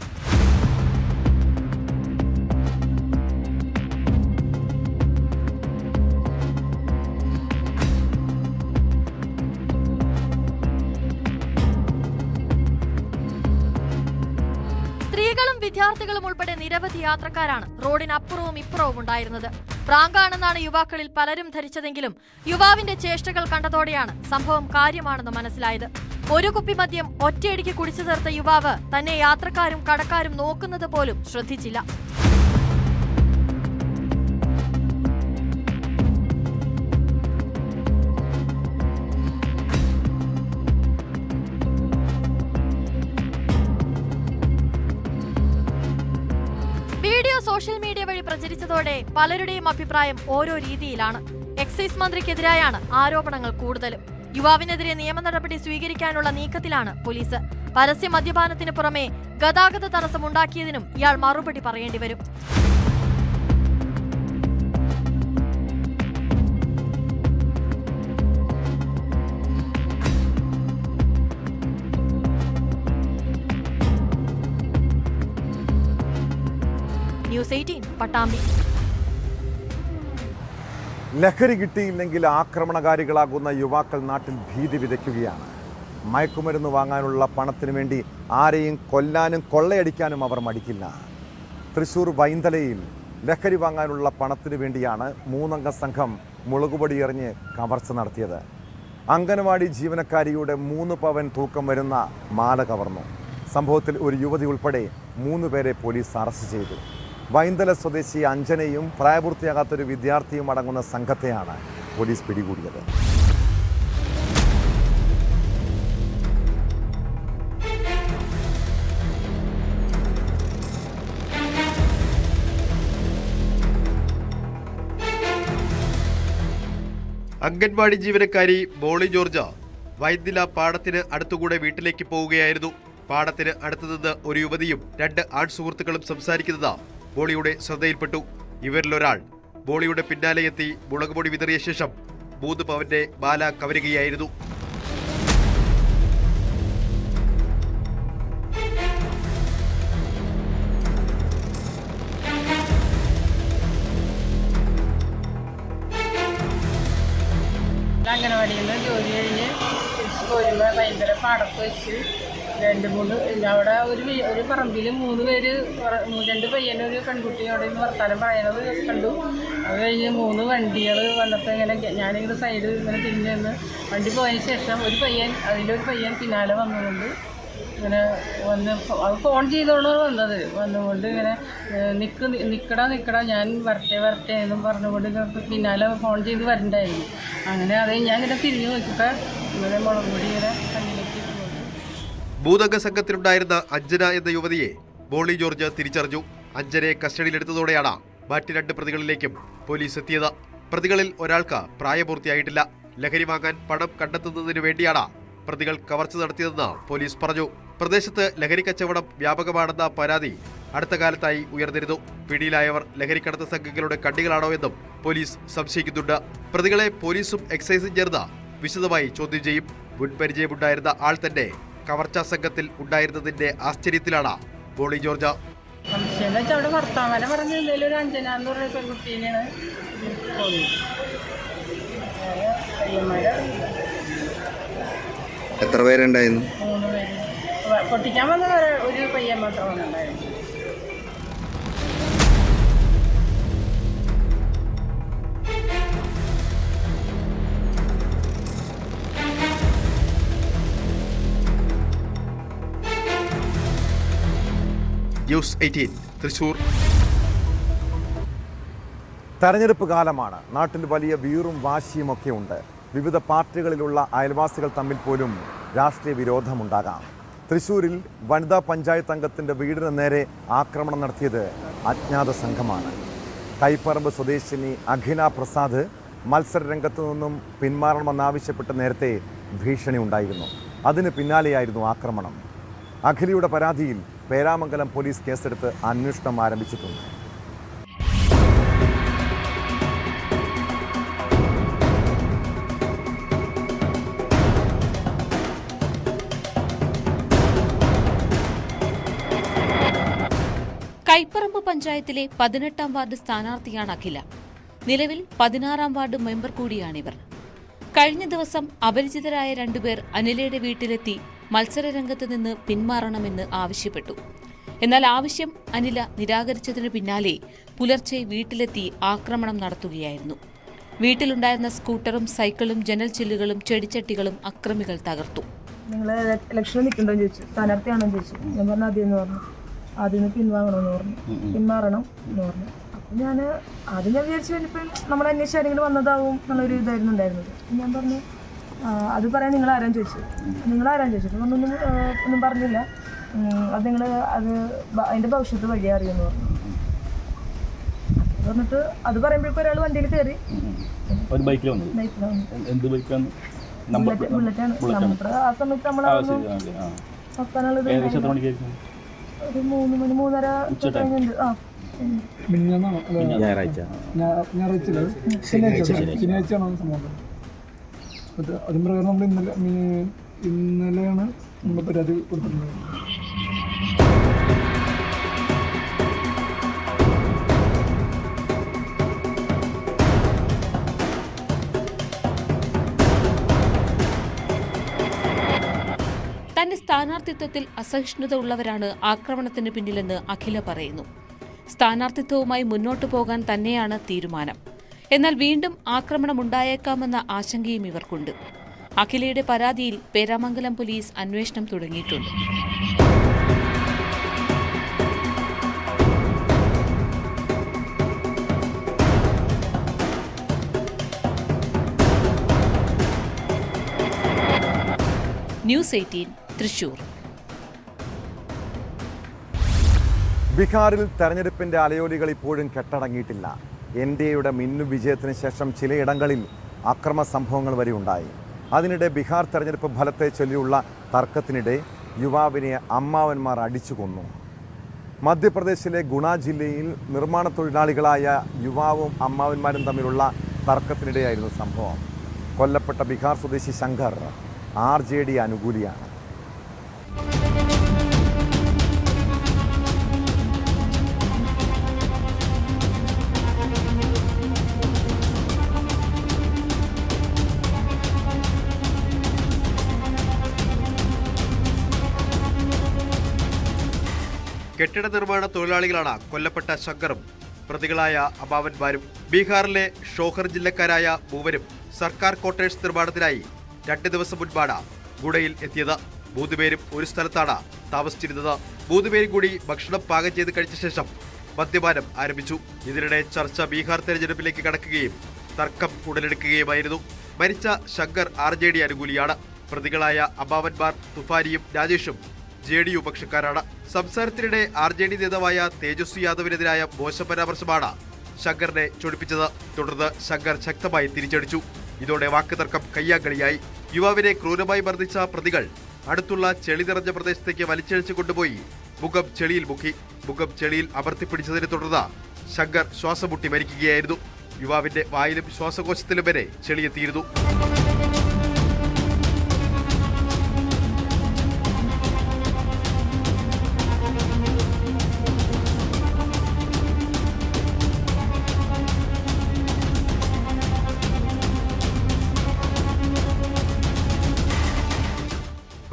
സ്ത്രീകളും വിദ്യാർത്ഥികളും ഉൾപ്പെടെ നിരവധി യാത്രക്കാരാണ് റോഡിനപ്പുറവും ഇപ്പുറവും ഉണ്ടായിരുന്നത്. പ്രാങ്കാണെന്നാണ് യുവാക്കളിൽ പലരും ധരിച്ചതെങ്കിലും യുവാവിന്റെ ചേഷ്ടകൾ കണ്ടതോടെയാണ് സംഭവം കാര്യമാണെന്ന് മനസ്സിലായത്. ഒരു കുപ്പി മദ്യം ഒറ്റയടിക്ക് കുടിച്ചു തീർത്ത യുവാവ് തന്നെ യാത്രക്കാരും കടക്കാരും നോക്കുന്നത് പോലും ശ്രദ്ധിച്ചില്ല. വീഡിയോ സോഷ്യൽ മീഡിയ വഴി പ്രചരിച്ചതോടെ പലരുടെയും അഭിപ്രായം ഓരോ രീതിയിലാണ്. എക്സൈസ് മന്ത്രിക്കെതിരായാണ് ആരോപണങ്ങൾ കൂടുതലും. യുവാവിനെതിരെ നിയമ നടപടി സ്വീകരിക്കാനുള്ള നീക്കത്തിലാണ് പോലീസ്. പരസ്യ മദ്യപാനത്തിന് പുറമെ ഗതാഗത തടസ്സമുണ്ടാക്കിയതിനും ഇയാൾ മറുപടി പറയേണ്ടി വരും. ന്യൂസ് 18 പട്ടാമ്പി. ലഹരി കിട്ടിയില്ലെങ്കിൽ ആക്രമണകാരികളാകുന്ന യുവാക്കൾ നാട്ടിൽ ഭീതി വിതയ്ക്കുകയാണ്. മയക്കുമരുന്ന് വാങ്ങാനുള്ള പണത്തിനു വേണ്ടി ആരെയും കൊല്ലാനും കൊള്ളയടിക്കാനും അവർ മടിക്കില്ല. തൃശൂർ വൈന്തലയിൽ ലഹരി വാങ്ങാനുള്ള പണത്തിനു വേണ്ടിയാണ് 3 അംഗ സംഘം മുളകുപൊടി എറിഞ്ഞ് കവർച്ച നടത്തിയത്. അംഗനവാടി ജീവനക്കാരിയുടെ 3 പവൻ തൂക്കം വരുന്ന മാല കവർന്നു. സംഭവത്തിൽ ഒരു യുവതി ഉൾപ്പെടെ 3 പേരെ പോലീസ് അറസ്റ്റ് ചെയ്തു. വൈന്തല സ്വദേശി അഞ്ജനയും പ്രായപൂർത്തിയാകാത്തൊരു വിദ്യാർത്ഥിയും അടങ്ങുന്ന സംഘത്തെയാണ് പോലീസ് പിടികൂടിയത്. അംഗൻവാടി ജീവനക്കാരി മോളി ജോർജ വൈദ്യല പാടത്തിന് അടുത്തുകൂടെ വീട്ടിലേക്ക് പോവുകയായിരുന്നു. പാടത്തിന് അടുത്തുനിന്ന് ഒരു യുവതിയും 2 ആൺ സുഹൃത്തുക്കളും സംസാരിക്കുന്നത് മോളിയുടെ ശ്രദ്ധയിൽപ്പെട്ടു. ഇവരിലൊരാൾ മോളിയുടെ പിന്നാലെ എത്തി മുളകുപൊടി വിതറിയ ശേഷം 3 പവന്റെ മാല കവരുകയായിരുന്നു. അംഗനവാടിയിൽ നിന്ന് ജോലി കഴിഞ്ഞ് തിരിച്ച് പോരുമ്പോൾ ഭയങ്കര പാടത്ത് വെച്ച് 2-3 അവിടെ ഒരു പറമ്പിൽ 3 പേര് 2 പയ്യനും ഒരു പെൺകുട്ടിയോടെ വർത്താനം പറയണത് കണ്ടു. അത് കഴിഞ്ഞ് 3 വണ്ടികൾ വന്നപ്പോൾ ഇങ്ങനെ ഞാനിങ്ങനെ സൈഡ് ഇങ്ങനെ തിരിഞ്ഞ് നിന്ന് വണ്ടി പോയതിന് ശേഷം അതിലൊരു പയ്യൻ പിന്നാലെ വന്നുകൊണ്ട് ഇങ്ങനെ അത് ഫോൺ ചെയ്തോണ്ട് വന്നുകൊണ്ട് ഇങ്ങനെ നിൽക്കടാ ഞാൻ വരട്ടെ എന്നും പറഞ്ഞുകൊണ്ട് പിന്നാലെ ഫോൺ ചെയ്ത് വരണ്ടായിരുന്നു. അങ്ങനെ അത് ഞാൻ ഇങ്ങനെ തിരിഞ്ഞു നോക്കിയപ്പോൾ ഇങ്ങനെ മുളകുപൊടി ഇങ്ങനെ കണ്ണിലേക്ക്. 3 അംഗ സംഘത്തിലുണ്ടായിരുന്ന അഞ്ജന എന്ന യുവതിയെ മോളി ജോർജ് തിരിച്ചറിഞ്ഞു. അഞ്ജനയെ കസ്റ്റഡിയിലെടുത്തതോടെയാണ് മറ്റ് 2 പ്രതികളിലേക്കും പോലീസ് എത്തിയത്. പ്രതികളിൽ ഒരാൾക്ക് പ്രായപൂർത്തിയായിട്ടില്ല. ലഹരി വാങ്ങാൻ പണം കണ്ടെത്തുന്നതിന് വേണ്ടിയാണ് പ്രതികൾ കവർച്ച നടത്തിയതെന്ന് പോലീസ് പറഞ്ഞു. പ്രദേശത്ത് ലഹരി കച്ചവടം വ്യാപകമാണെന്ന പരാതി അടുത്ത കാലത്തായി ഉയർന്നിരുന്നു. പിടിയിലായവർ ലഹരിക്കടത്ത് സംഘങ്ങളുടെ കണ്ണികളാണോ എന്നും പോലീസ് സംശയിക്കുന്നുണ്ട്. പ്രതികളെ പോലീസും എക്സൈസും ചേർന്ന് വിശദമായി ചോദ്യം ചെയ്യും. മുൻപരിചയമുണ്ടായിരുന്ന ആൾ തന്നെ കവർച്ചാ സംഘത്തിൽ ഉണ്ടായിരുന്നതിന്റെ ആശ്ചര്യത്തിലാണ് മോളി ജോർജ. സംശയം വെച്ചാൽ അവിടെ വർത്താമാനം പറഞ്ഞ എന്തെങ്കിലും ഒരു അഞ്ജന എന്ന് പറയുന്ന പെൺകുട്ടീനെയാണ് തോന്നിയത്. എത്ര പേരുണ്ടായിരുന്നു? 3 പേര്. പൊട്ടിക്കാൻ വന്ന ഒരു പയ്യൻ മാത്രമാണ് ഉണ്ടായിരുന്നത്. ന്യൂസ് 18 തൃശൂർ. തെരഞ്ഞെടുപ്പ് കാലമാണ്. നാട്ടിൽ വലിയ വീറും വാശിയുമൊക്കെ ഉണ്ട്. വിവിധ പാർട്ടികളിലുള്ള അയൽവാസികൾ തമ്മിൽ പോലും രാഷ്ട്രീയ വിരോധമുണ്ടാകാം. തൃശ്ശൂരിൽ വനിതാ പഞ്ചായത്ത് അംഗത്തിൻ്റെ വീടിന് നേരെ ആക്രമണം നടത്തിയത് അജ്ഞാത സംഘമാണ്. കൈപ്പറമ്പ് സ്വദേശിനി അഖില പ്രസാദ് മത്സര രംഗത്തു നിന്നും പിന്മാറണമെന്നാവശ്യപ്പെട്ട് നേരത്തെ ഭീഷണി ഉണ്ടായിരുന്നു. അതിന് പിന്നാലെയായിരുന്നു ആക്രമണം. അഖിലയുടെ പരാതിയിൽ പേരാമംഗലം പോലീസ് കേസെടുത്ത് അന്വേഷണം ആരംഭിച്ചിട്ടുണ്ട്. കൈപ്പറമ്പ് പഞ്ചായത്തിലെ 18ാം വാർഡ് സ്ഥാനാർത്ഥിയാണ് അഖില. നിലവിൽ 16ാം വാർഡ് മെമ്പർ കൂടിയാണിവർ. കഴിഞ്ഞ ദിവസം അപരിചിതരായ 2 പേർ അനിലയുടെ വീട്ടിലെത്തി മത്സരരംഗത്ത് നിന്ന് പിന്മാറണമെന്ന് ആവശ്യപ്പെട്ടു. എന്നാൽ ആവശ്യം അനില നിരാകരിച്ചതിനു പിന്നാലെ പുലർച്ചെ വീട്ടിലെത്തി ആക്രമണം നടത്തുകയായിരുന്നു. വീട്ടിലുണ്ടായിരുന്ന സ്കൂട്ടറും സൈക്കിളും ജനൽ ചില്ലുകളും ചെടിച്ചട്ടികളും അക്രമികൾ തകർത്തു. നിങ്ങൾ ഇലക്ഷനിൽ നിൽക്കണ്ടോ ചോദിച്ചു, സ്ഥാനാർത്ഥിയാണോ ചോദിച്ചു. ഞാൻ പറഞ്ഞു ആദ്യം പറഞ്ഞു, ആദ്യം പിൻവാങ്ങണമെന്ന് പറഞ്ഞു, പിന്മാറണം എന്ന് പറഞ്ഞു. അപ്പം ഞാൻ വിചാരിച്ചു ഇനിയിപ്പം നമ്മൾ അന്വേഷിച്ച് ആരെങ്കിലും വന്നതാവും എന്നുള്ളൊരു ഇതായിരുന്നു ഉണ്ടായിരുന്നത്. ഞാൻ പറഞ്ഞു അത് പറയാൻ നിങ്ങൾ ആരാന്ന് ചോദിച്ചു. അപ്പം ഒന്നും പറഞ്ഞില്ല. അത് നിങ്ങൾ അതിൻ്റെ ഭവിഷ്യത്ത് വഴി അറിയുമെന്ന് പറഞ്ഞു. പറഞ്ഞിട്ട് അത് പറയുമ്പോഴേക്കും ഒരാൾ വണ്ടിയിൽ കയറി. ബുള്ളറ്റാണ്. നമ്മുടെ ആ സമയത്ത് നമ്മൾ നോക്കാനുള്ളത് ഒരു 3 മണി 3:30 കഴിഞ്ഞുണ്ട്. ശനിയാഴ്ചയാണ് സംഭവം. അതിന് പ്രകാരം നമ്മൾ ഇന്നലെയാണ് നമ്മൾ പരാതി കൊടുത്തിട്ടുള്ളത്. തന്റെ സ്ഥാനാർത്ഥിത്വത്തിൽ അസഹിഷ്ണുത ഉള്ളവരാണ് ആക്രമണത്തിന് പിന്നിലെന്ന് അഖില പറയുന്നു. സ്ഥാനാർത്ഥിത്വവുമായി മുന്നോട്ടു പോകാൻ തന്നെയാണ് തീരുമാനം. എന്നാൽ വീണ്ടും ആക്രമണമുണ്ടായേക്കാമെന്ന ആശങ്കയും ഇവർക്കുണ്ട്. അഖിലയുടെ പരാതിയിൽ പേരാമംഗലം പോലീസ് അന്വേഷണം തുടങ്ങിയിട്ടുണ്ട്. ന്യൂസ് 18 തൃശൂർ. ബീഹാറിൽ തെരഞ്ഞെടുപ്പിന്റെ അലയൊലികൾ ഇപ്പോഴും കെട്ടടങ്ങിയിട്ടില്ല. എൻഡിഎയുടെ മിന്നു വിജയത്തിന് ശേഷം ചിലയിടങ്ങളിൽ അക്രമ സംഭവങ്ങൾ വരെ ഉണ്ടായി. അതിനിടെ ബീഹാർ തെരഞ്ഞെടുപ്പ് ഫലത്തെ ചൊല്ലിയുള്ള തർക്കത്തിനിടെ യുവാവിനെ അമ്മാവന്മാർ അടിച്ചു കൊന്നു. മധ്യപ്രദേശിലെ ഗുണ ജില്ലയിൽ നിർമ്മാണ തൊഴിലാളികളായ യുവാവും അമ്മാവന്മാരും തമ്മിലുള്ള തർക്കത്തിനിടെയായിരുന്നു സംഭവം. കൊല്ലപ്പെട്ട ബീഹാർ സ്വദേശി ശങ്കർ RJD അനുകൂലിയാണ്. കെട്ടിട നിർമ്മാണ തൊഴിലാളികളാണ് കൊല്ലപ്പെട്ട ശങ്കറും പ്രതികളായ അമ്മാവന്മാരും. ബീഹാറിലെ ഷോഹർ ജില്ലക്കാരായ മൂവരും സർക്കാർ ക്വാർട്ടേഴ്സ് നിർമ്മാണത്തിനായി 2 ദിവസം മുൻപാണ് ഗുഡയിൽ എത്തിയത്. 3 പേരും ഒരു സ്ഥലത്താണ് താമസിച്ചിരുന്നത്. 3 പേരും കൂടി ഭക്ഷണം പാകം ചെയ്ത് കഴിച്ച ശേഷം മദ്യപാനം ആരംഭിച്ചു. ഇതിനിടെ ചർച്ച ബീഹാർ തെരഞ്ഞെടുപ്പിലേക്ക് കടക്കുകയും തർക്കം ഉടലെടുക്കുകയുമായിരുന്നു. മരിച്ച ശങ്കർ RJD അനുകൂലിയാണ്. പ്രതികളായ അമ്മാവന്മാർ തുഫാനിയും രാജേഷും JDU പക്ഷക്കാരാണ്. സംസാരത്തിനിടെ RJD നേതാവായ തേജസ്വി യാദവിനെതിരായ മോശം പരാമർശമാണ് ശങ്കറിനെ ചൊടിപ്പിച്ചത്. തുടർന്ന് ശങ്കർ ശക്തമായി തിരിച്ചടിച്ചു. ഇതോടെ വാക്കുതർക്കം കയ്യാങ്കളിയായി. യുവാവിനെ ക്രൂരമായി മർദ്ദിച്ച പ്രതികൾ അടുത്തുള്ള ചെളി നിറഞ്ഞ പ്രദേശത്തേക്ക് വലിച്ചഴിച്ചു കൊണ്ടുപോയി മുഖം ചെളിയിൽ മുക്കി. മുഖം ചെളിയിൽ അമർത്തിപ്പിടിച്ചതിനെ തുടർന്ന് ശങ്കർ ശ്വാസം മുട്ടി മരിക്കുകയായിരുന്നു. യുവാവിന്റെ വായിലും ശ്വാസകോശത്തിലും വരെ ചെളിയെത്തിയിരുന്നു.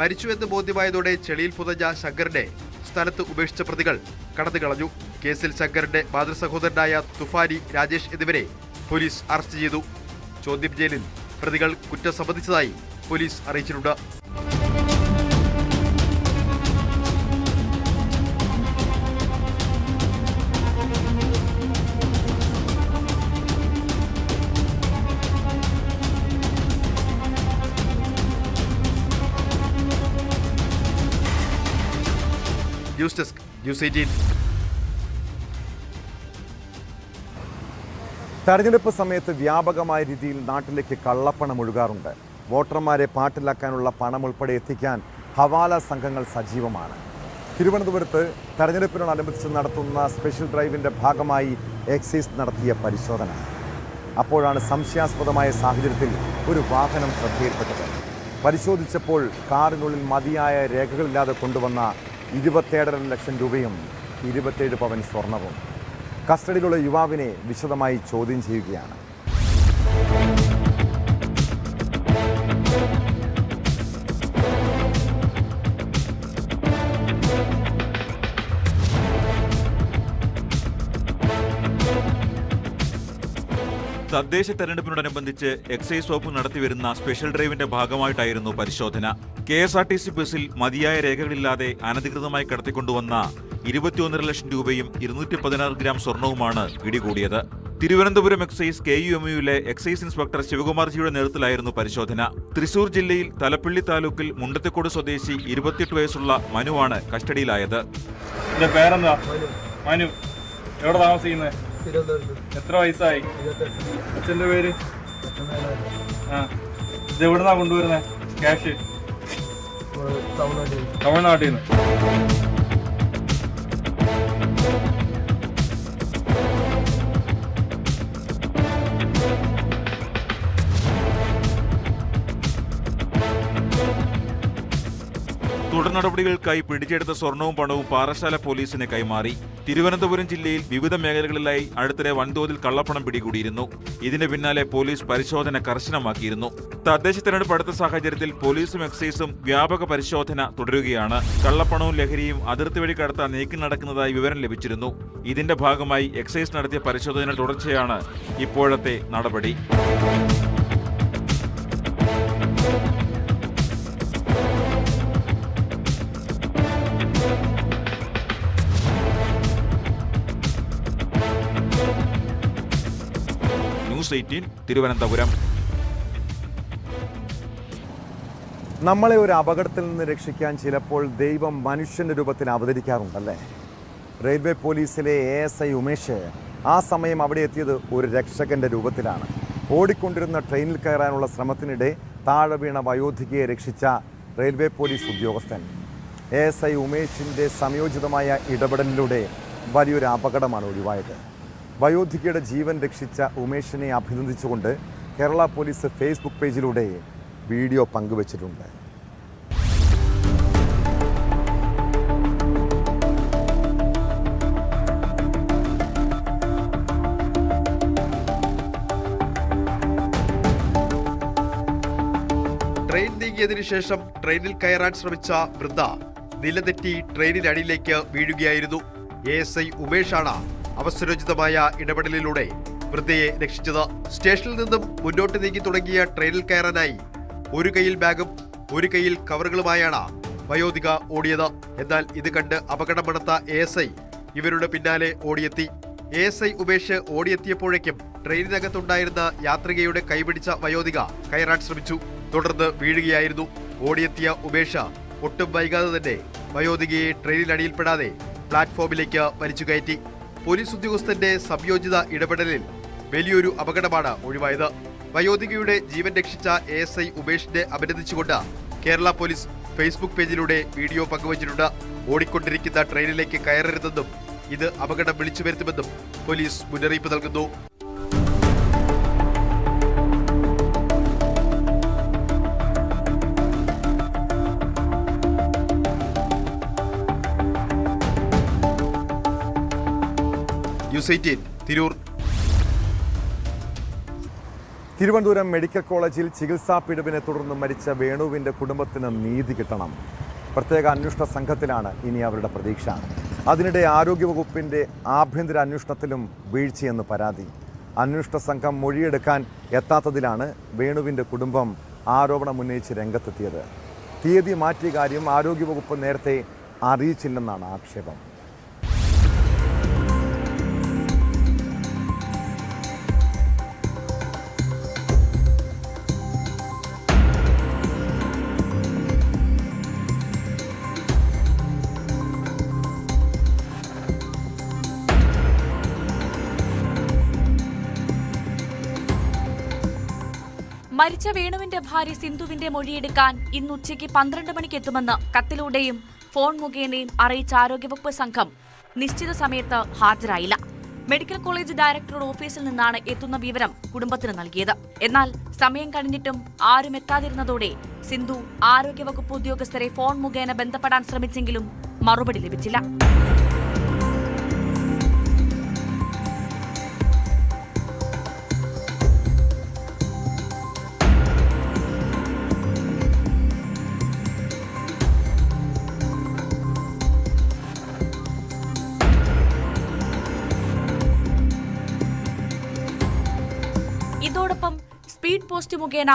മരിച്ചുവെന്ന് ബോധ്യമായതോടെ ചെളിയിൽ പുതഞ്ഞ ശങ്കറിനെ സ്ഥലത്ത് ഉപേക്ഷിച്ച പ്രതികൾ കടന്നുകളഞ്ഞു. കേസിൽ ശങ്കറിന്റെ മാതൃസഹോദരനായ തുഫാനി, രാജേഷ് എന്നിവരെ പോലീസ് അറസ്റ്റ് ചെയ്തു. ചോദ്യം ചെയ്യലിൽ പ്രതികൾ കുറ്റം സമ്മതിച്ചതായി പോലീസ് അറിയിച്ചിട്ടുണ്ട്. News desk news 18. തെരഞ്ഞെടുപ്പ് സമയത്ത് വ്യാപകമായ രീതിയിൽ നാട്ടിലേക്ക് കള്ളപ്പണം ഒഴുകാറുണ്ട്. വോട്ടർമാരെ പാട്ടിലാക്കാനുള്ള പണം ഉൾപ്പെടെ എത്തിക്കാൻ ഹവാല സംഘങ്ങൾ സജീവമാണ്. തിരുവനന്തപുരത്ത് തെരഞ്ഞെടുപ്പിനോടനുബന്ധിച്ച് നടത്തുന്ന സ്പെഷ്യൽ ഡ്രൈവിൻ്റെ ഭാഗമായി എക്സൈസ് നടത്തിയ പരിശോധന. അപ്പോഴാണ് സംശയാസ്പദമായ സാഹചര്യത്തിൽ ഒരു വാഹനം ശ്രദ്ധയിൽപ്പെട്ടത്. പരിശോധിച്ചപ്പോൾ കാറിനുള്ളിൽ മതിയായ രേഖകളില്ലാതെ കൊണ്ടുവന്ന 27.5 ലക്ഷം രൂപയും 27 പവൻ സ്വർണവും. കസ്റ്റഡിയിലുള്ള യുവാവിനെ വിശദമായി ചോദ്യം ചെയ്യുകയാണ്. തദ്ദേശ തെരഞ്ഞെടുപ്പിനോടനുബന്ധിച്ച് എക്സൈസ് വകുപ്പ് നടത്തിവരുന്ന സ്പെഷ്യൽ ഡ്രൈവിന്റെ ഭാഗമായിട്ടായിരുന്നു പരിശോധന. KSRTC ബസ്സിൽ മതിയായ രേഖകളില്ലാതെ അനധികൃതമായി കടത്തിക്കൊണ്ടുവന്ന 21.5 ലക്ഷം രൂപയും 216 ഗ്രാം സ്വർണവുമാണ് പിടികൂടിയത്. തിരുവനന്തപുരം എക്സൈസ് KUMUവിലെ എക്സൈസ് ഇൻസ്പെക്ടർ ശിവകുമാർജിയുടെ നേതൃത്വത്തിലായിരുന്നു പരിശോധന. തൃശൂർ ജില്ലയിൽ തലപ്പള്ളി താലൂക്കിൽ മുണ്ടത്തിക്കോട് സ്വദേശി 28 വയസ്സുള്ള മനുവാണ് കസ്റ്റഡിയിലായത്. പേരെന്താ? മനു. എവിടെ താമസിക്കുന്നത്? എത്ര വയസ്സായി? അച്ഛൻ്റെ പേര്? ഇത് എവിടുന്നാ കൊണ്ടുവരുന്നത് ക്യാഷ്? തമിഴ്നാട്ടിൽ നിന്ന്. തുടർ നടപടികൾക്കായി പിടിച്ചെടുത്ത സ്വർണവും പണവും പാറശാല പോലീസിന് കൈമാറി. തിരുവനന്തപുരം ജില്ലയിൽ വിവിധ മേഖലകളിലായി അടുത്തിടെ വൻതോതിൽ കള്ളപ്പണം പിടികൂടിയിരുന്നു. ഇതിന് പിന്നാലെ പോലീസ് പരിശോധന കർശനമാക്കിയിരുന്നു. തദ്ദേശ തെരഞ്ഞെടുപ്പ് അടുത്ത സാഹചര്യത്തിൽ പോലീസും എക്സൈസും വ്യാപക പരിശോധന തുടരുകയാണ്. കള്ളപ്പണവും ലഹരിയും അതിർത്തി വഴി കടത്താൻ നീക്കം നടക്കുന്നതായി വിവരം ലഭിച്ചിരുന്നു. ഇതിന്റെ ഭാഗമായി എക്സൈസ് നടത്തിയ പരിശോധന തുടർച്ചയാണ് ഇപ്പോഴത്തെ നടപടി. ന്യൂസ് 18 തിരുവനന്തപുരം. നമ്മളെ ഒരു അപകടത്തിൽ നിന്ന് രക്ഷിക്കാൻ ചിലപ്പോൾ ദൈവം മനുഷ്യന്റെ രൂപത്തിൽ അവതരിക്കാറുണ്ടല്ലേ? റെയിൽവേ പോലീസിലെ ASI ഉമേഷ് ആ സമയം അവിടെ എത്തിയത് ഒരു രക്ഷകന്റെ രൂപത്തിലാണ്. ഓടിക്കൊണ്ടിരുന്ന ട്രെയിനിൽ കയറാനുള്ള ശ്രമത്തിനിടെ താഴെ വീണ വയോധികയെ രക്ഷിച്ച റെയിൽവേ പോലീസ് ഉദ്യോഗസ്ഥൻ. ASI ഉമേഷിൻ്റെ സംയോജിതമായ ഇടപെടലിലൂടെ വലിയൊരു അപകടമാണ് ഒഴിവായത്. വയോധികയുടെ ജീവൻ രക്ഷിച്ച ഉമേഷിനെ അഭിനന്ദിച്ചുകൊണ്ട് കേരള പോലീസ് ഫേസ്ബുക്ക് പേജിലൂടെ വീഡിയോ പങ്കുവച്ചിട്ടുണ്ട്. ട്രെയിൻ നീങ്ങിയതിനു ശേഷം ട്രെയിനിൽ കയറാൻ ശ്രമിച്ച വൃദ്ധ നിലതെറ്റി ട്രെയിനിനടിയിലേക്ക് വീഴുകയായിരുന്നു. ASI ഉമേഷാണ് അവസരോചിതമായ ഇടപെടലിലൂടെ വൃദ്ധയെ രക്ഷിച്ചത്. സ്റ്റേഷനിൽ നിന്നും മുന്നോട്ട് നീങ്ങി തുടങ്ങിയ ട്രെയിനിൽ കയറാനായി ഒരു കൈയിൽ ബാഗും ഒരു കൈയിൽ കവറുകളുമായാണ് വയോധിക ഓടിയത്. എന്നാൽ ഇത് കണ്ട് അപകടം മണത്ത ASI ഇവരുടെ പിന്നാലെ ഓടിയെത്തി. ASI ഉമേഷ് ഓടിയെത്തിയപ്പോഴേക്കും ട്രെയിനിനകത്തുണ്ടായിരുന്ന യാത്രികയുടെ കൈപിടിച്ച വയോധിക കയറാൻ ശ്രമിച്ചു. തുടർന്ന് വീഴുകയായിരുന്നു. ഓടിയെത്തിയ ഉമേഷ് ഒട്ടും വൈകാതെ തന്നെ വയോധികയെ ട്രെയിനിനടിയിൽപ്പെടാതെ പ്ലാറ്റ്ഫോമിലേക്ക് വലിച്ചു കയറ്റി. പോലീസ് ഉദ്യോഗസ്ഥന്റെ സംയോജിത ഇടപെടലിൽ വലിയൊരു അപകടമാണ് ഒഴിവായത്. വയോധികയുടെ ജീവൻ രക്ഷിച്ച ASI ഉമേഷിനെ അഭിനന്ദിച്ചുകൊണ്ട് കേരള പോലീസ് ഫേസ്ബുക്ക് പേജിലൂടെ വീഡിയോ പങ്കുവച്ചിട്ടുണ്ട്. ഓടിക്കൊണ്ടിരിക്കുന്ന ട്രെയിനിലേക്ക് കയറരുതെന്നും ഇത് അപകടം വിളിച്ചു വരുത്തുമെന്നും പോലീസ് മുന്നറിയിപ്പ് നൽകുന്നു. ന്യൂസ് 18 തിരൂർ. തിരുവനന്തപുരം മെഡിക്കൽ കോളേജിൽ ചികിത്സാ പിഴവിനെ തുടർന്ന് മരിച്ച വേണുവിൻ്റെ കുടുംബത്തിന് നീതി കിട്ടണം. പ്രത്യേക അന്വേഷണ സംഘത്തിലാണ് ഇനി അവരുടെ പ്രതീക്ഷ. അതിനിടെ ആരോഗ്യവകുപ്പിൻ്റെ ആഭ്യന്തര അന്വേഷണത്തിലും വീഴ്ചയെന്ന് പരാതി. അന്വേഷണ സംഘം മൊഴിയെടുക്കാൻ എത്താത്തതിലാണ് വേണുവിൻ്റെ കുടുംബം ആരോപണം ഉന്നയിച്ച് രംഗത്തെത്തിയത്. തീയതി മാറ്റിയ കാര്യം ആരോഗ്യവകുപ്പ് നേരത്തെ അറിയിച്ചില്ലെന്നാണ് ആക്ഷേപം. മരിച്ച വേണുവിന്റെ ഭാര്യ സിന്ധുവിന്റെ മൊഴിയെടുക്കാൻ ഇന്ന് ഉച്ചയ്ക്ക് 12 മണിക്ക് എത്തുമെന്ന് കത്തിലൂടെയും ഫോൺ മുഖേനയും അറിയിച്ച ആരോഗ്യവകുപ്പ് സംഘം നിശ്ചിത സമയത്ത് ഹാജരായില്ല. മെഡിക്കൽ കോളേജ് ഡയറക്ടറുടെ ഓഫീസിൽ നിന്നാണ് എത്തുന്ന വിവരം കുടുംബത്തിന് നൽകിയത്. എന്നാൽ സമയം കഴിഞ്ഞിട്ടും ആരും എത്താതിരുന്നതോടെ സിന്ധു ആരോഗ്യവകുപ്പ് ഉദ്യോഗസ്ഥരെ ഫോൺ മുഖേന ബന്ധപ്പെടാൻ ശ്രമിച്ചെങ്കിലും മറുപടി ലഭിച്ചില്ല. ഇതോടൊപ്പം സ്പീഡ് പോസ്റ്റ് മുഖേന